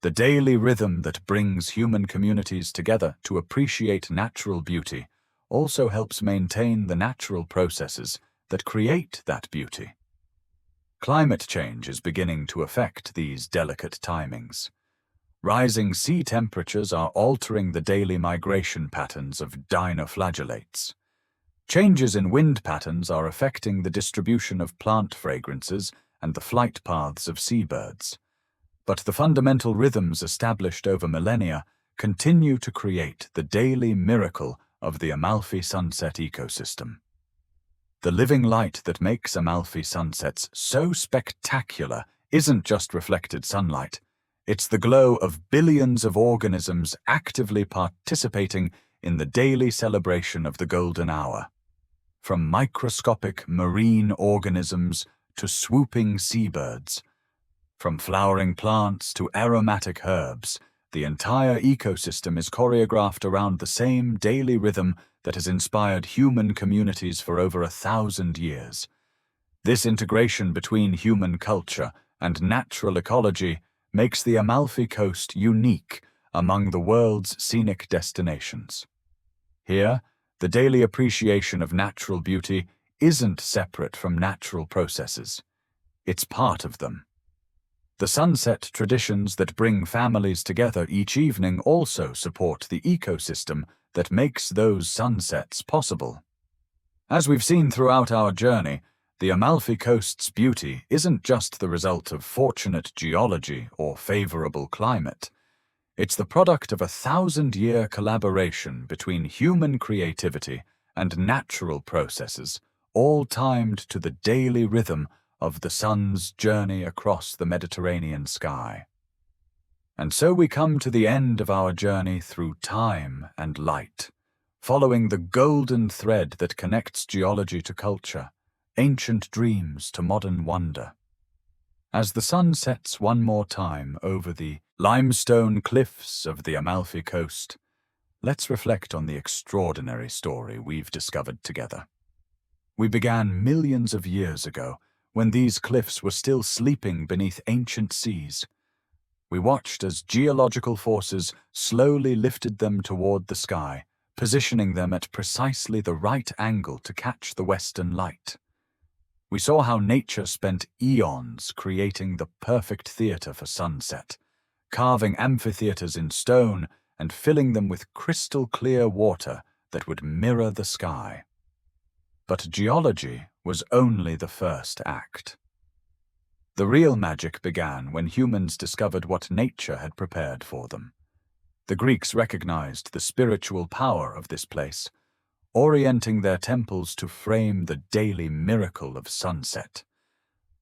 Speaker 1: The daily rhythm that brings human communities together to appreciate natural beauty also helps maintain the natural processes that create that beauty. Climate change is beginning to affect these delicate timings. Rising sea temperatures are altering the daily migration patterns of dinoflagellates. Changes in wind patterns are affecting the distribution of plant fragrances and the flight paths of seabirds. But the fundamental rhythms established over millennia continue to create the daily miracle of the Amalfi sunset ecosystem. The living light that makes Amalfi sunsets so spectacular isn't just reflected sunlight. It's the glow of billions of organisms actively participating in the daily celebration of the golden hour. From microscopic marine organisms to swooping seabirds, from flowering plants to aromatic herbs, the entire ecosystem is choreographed around the same daily rhythm that has inspired human communities for over 1,000 years. This integration between human culture and natural ecology makes the Amalfi Coast unique among the world's scenic destinations. Here, the daily appreciation of natural beauty isn't separate from natural processes. It's part of them. The sunset traditions that bring families together each evening also support the ecosystem that makes those sunsets possible. As we've seen throughout our journey, the Amalfi Coast's beauty isn't just the result of fortunate geology or favorable climate. It's the product of a 1,000-year collaboration between human creativity and natural processes, all timed to the daily rhythm of the sun's journey across the Mediterranean sky. And so we come to the end of our journey through time and light, following the golden thread that connects geology to culture, ancient dreams to modern wonder. As the sun sets one more time over the limestone cliffs of the Amalfi Coast, let's reflect on the extraordinary story we've discovered together. We began millions of years ago, when these cliffs were still sleeping beneath ancient seas. We watched as geological forces slowly lifted them toward the sky, positioning them at precisely the right angle to catch the western light. We saw how nature spent eons creating the perfect theater for sunset, carving amphitheaters in stone and filling them with crystal-clear water that would mirror the sky. But geology was only the first act. The real magic began when humans discovered what nature had prepared for them. The Greeks recognized the spiritual power of this place, orienting their temples to frame the daily miracle of sunset.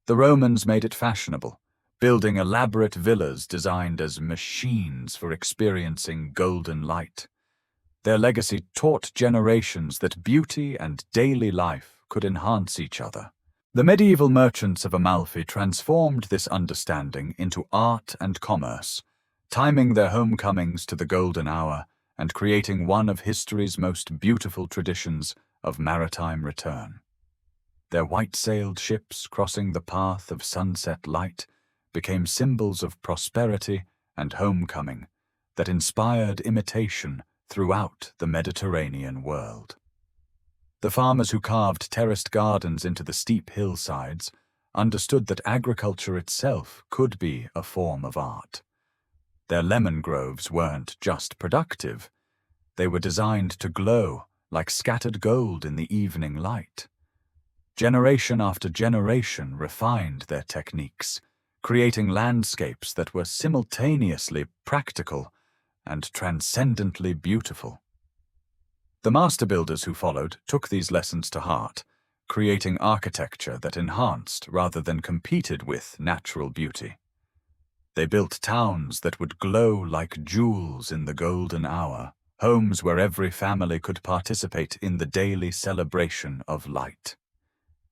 Speaker 1: The Romans made it fashionable, building elaborate villas designed as machines for experiencing golden light. Their legacy taught generations that beauty and daily life could enhance each other. The medieval merchants of Amalfi transformed this understanding into art and commerce, timing their homecomings to the golden hour and creating one of history's most beautiful traditions of maritime return. Their white-sailed ships crossing the path of sunset light became symbols of prosperity and homecoming that inspired imitation throughout the Mediterranean world. The farmers who carved terraced gardens into the steep hillsides, understood that agriculture itself could be a form of art. Their lemon groves weren't just productive, they were designed to glow like scattered gold in the evening light. Generation after generation refined their techniques, creating landscapes that were simultaneously practical and transcendently beautiful. The master builders who followed took these lessons to heart, creating architecture that enhanced rather than competed with natural beauty. They built towns that would glow like jewels in the golden hour, homes where every family could participate in the daily celebration of light.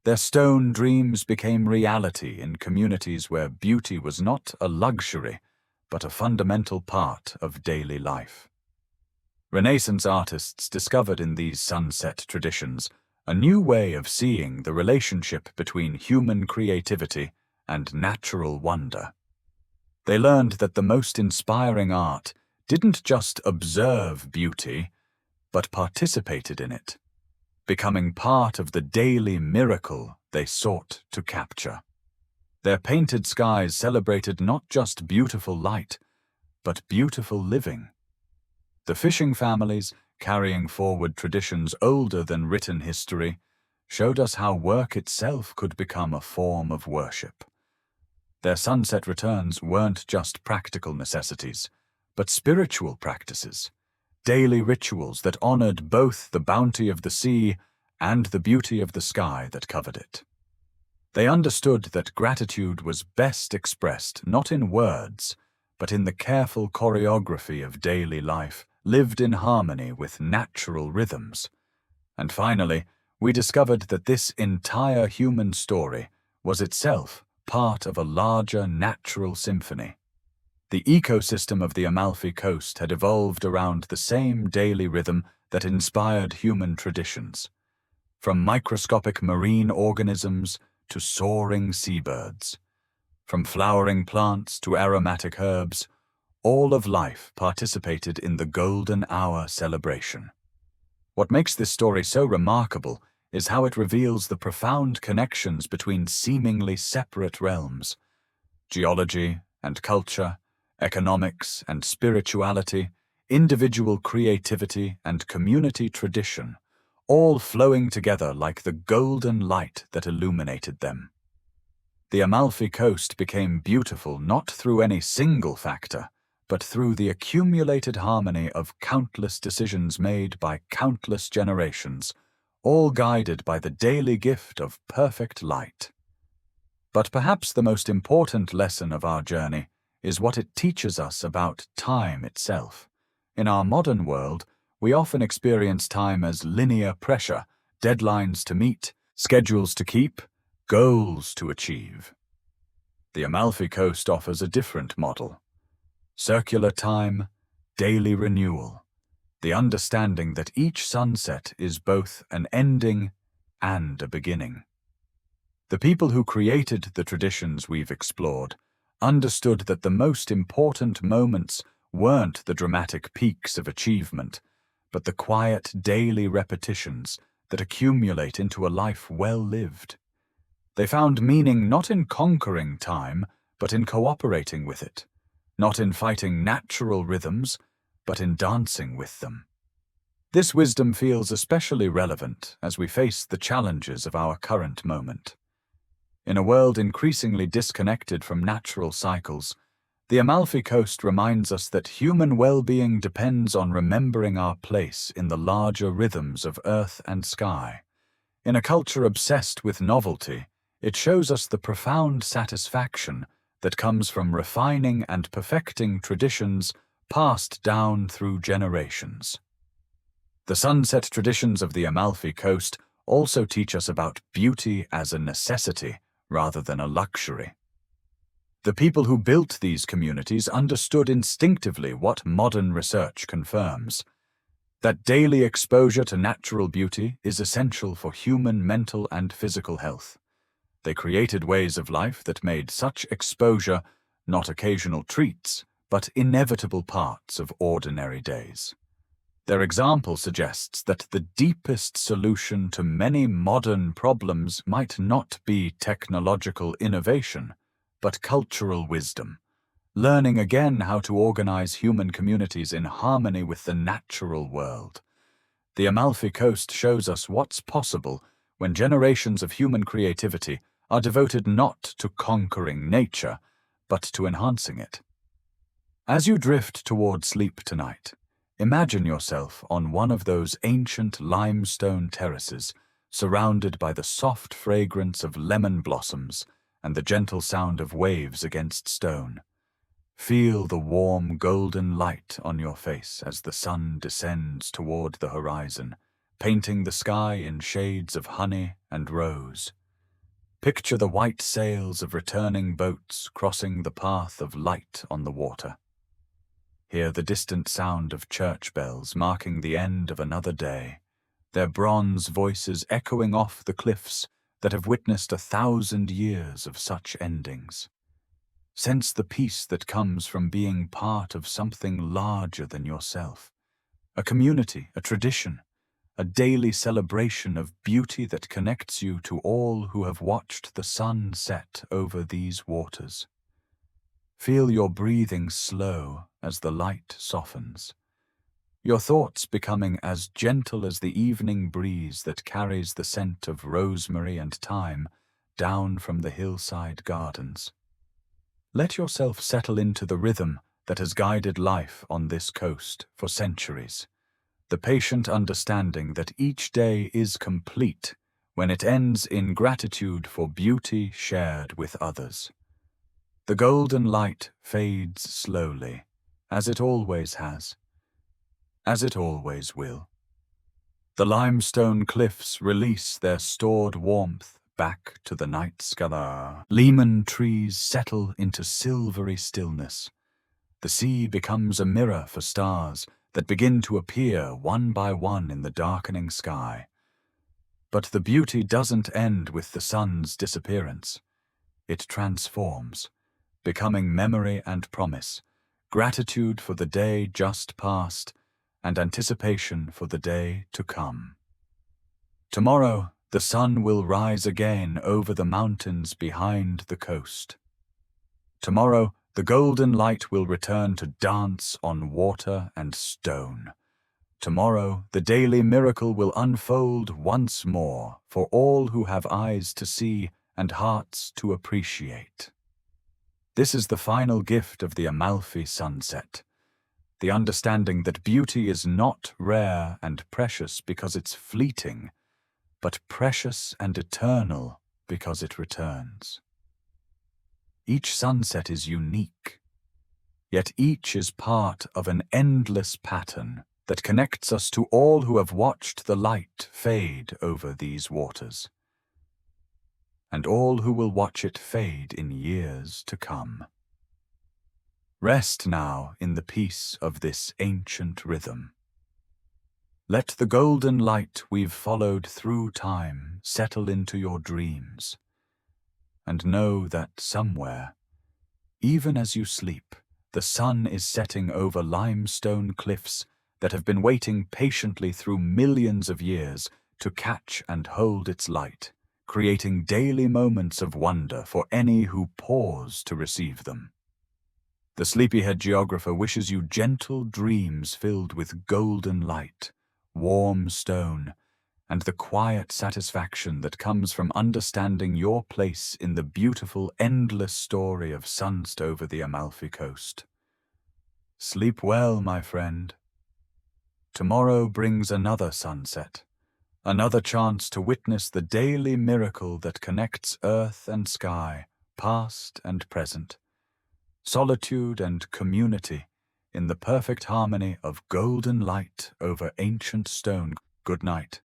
Speaker 1: Their stone dreams became reality in communities where beauty was not a luxury, but a fundamental part of daily life. Renaissance artists discovered in these sunset traditions a new way of seeing the relationship between human creativity and natural wonder. They learned that the most inspiring art didn't just observe beauty, but participated in it, becoming part of the daily miracle they sought to capture. Their painted skies celebrated not just beautiful light, but beautiful living. The fishing families, carrying forward traditions older than written history, showed us how work itself could become a form of worship. Their sunset returns weren't just practical necessities, but spiritual practices, daily rituals that honored both the bounty of the sea and the beauty of the sky that covered it. They understood that gratitude was best expressed not in words, but in the careful choreography of daily life, lived in harmony with natural rhythms. And finally, we discovered that this entire human story was itself part of a larger natural symphony. The ecosystem of the Amalfi Coast had evolved around the same daily rhythm that inspired human traditions. From microscopic marine organisms to soaring seabirds, from flowering plants to aromatic herbs, all of life participated in the golden hour celebration. What makes this story so remarkable is how it reveals the profound connections between seemingly separate realms: geology and culture, economics and spirituality, individual creativity and community tradition, all flowing together like the golden light that illuminated them. The Amalfi Coast became beautiful not through any single factor, but through the accumulated harmony of countless decisions made by countless generations, all guided by the daily gift of perfect light. But perhaps the most important lesson of our journey is what it teaches us about time itself. In our modern world, we often experience time as linear pressure, deadlines to meet, schedules to keep, goals to achieve. The Amalfi Coast offers a different model: circular time, daily renewal, the understanding that each sunset is both an ending and a beginning. The people who created the traditions we've explored understood that the most important moments weren't the dramatic peaks of achievement, but the quiet daily repetitions that accumulate into a life well lived. They found meaning not in conquering time, but in cooperating with it, not in fighting natural rhythms, but in dancing with them. This wisdom feels especially relevant as we face the challenges of our current moment. In a world increasingly disconnected from natural cycles, the Amalfi Coast reminds us that human well-being depends on remembering our place in the larger rhythms of earth and sky. In a culture obsessed with novelty, it shows us the profound satisfaction that comes from refining and perfecting traditions passed down through generations. The sunset traditions of the Amalfi Coast also teach us about beauty as a necessity rather than a luxury. The people who built these communities understood instinctively what modern research confirms: that daily exposure to natural beauty is essential for human mental and physical health. They created ways of life that made such exposure not occasional treats, but inevitable parts of ordinary days. Their example suggests that the deepest solution to many modern problems might not be technological innovation, but cultural wisdom, learning again how to organize human communities in harmony with the natural world. The Amalfi Coast shows us what's possible when generations of human creativity are devoted not to conquering nature, but to enhancing it. As you drift toward sleep tonight, imagine yourself on one of those ancient limestone terraces, surrounded by the soft fragrance of lemon blossoms and the gentle sound of waves against stone. Feel the warm golden light on your face as the sun descends toward the horizon, painting the sky in shades of honey and rose. Picture the white sails of returning boats crossing the path of light on the water. Hear the distant sound of church bells marking the end of another day, their bronze voices echoing off the cliffs that have witnessed 1,000 years of such endings. Sense the peace that comes from being part of something larger than yourself. A community, a tradition, a daily celebration of beauty that connects you to all who have watched the sun set over these waters. Feel your breathing slow as the light softens, your thoughts becoming as gentle as the evening breeze that carries the scent of rosemary and thyme down from the hillside gardens. Let yourself settle into the rhythm that has guided life on this coast for centuries, the patient understanding that each day is complete when it ends in gratitude for beauty shared with others. The golden light fades slowly, as it always has, as it always will. The limestone cliffs release their stored warmth back to the night sky. Lemon trees settle into silvery stillness. The sea becomes a mirror for stars that begin to appear one by one in the darkening sky. But the beauty doesn't end with the sun's disappearance. It transforms, becoming memory and promise, gratitude for the day just past, and anticipation for the day to come. Tomorrow, the sun will rise again over the mountains behind the coast. Tomorrow, the golden light will return to dance on water and stone. Tomorrow, the daily miracle will unfold once more for all who have eyes to see and hearts to appreciate. This is the final gift of the Amalfi sunset, the understanding that beauty is not rare and precious because it's fleeting, but precious and eternal because it returns. Each sunset is unique, yet each is part of an endless pattern that connects us to all who have watched the light fade over these waters, and all who will watch it fade in years to come. Rest now in the peace of this ancient rhythm. Let the golden light we've followed through time settle into your dreams, and know that somewhere, even as you sleep, the sun is setting over limestone cliffs that have been waiting patiently through millions of years to catch and hold its light, creating daily moments of wonder for any who pause to receive them. The sleepyhead geographer wishes you gentle dreams filled with golden light, warm stone, and the quiet satisfaction that comes from understanding your place in the beautiful, endless story of sunset over the Amalfi Coast. Sleep well, my friend. Tomorrow brings another sunset, another chance to witness the daily miracle that connects earth and sky, past and present, solitude and community, in the perfect harmony of golden light over ancient stone. Good night.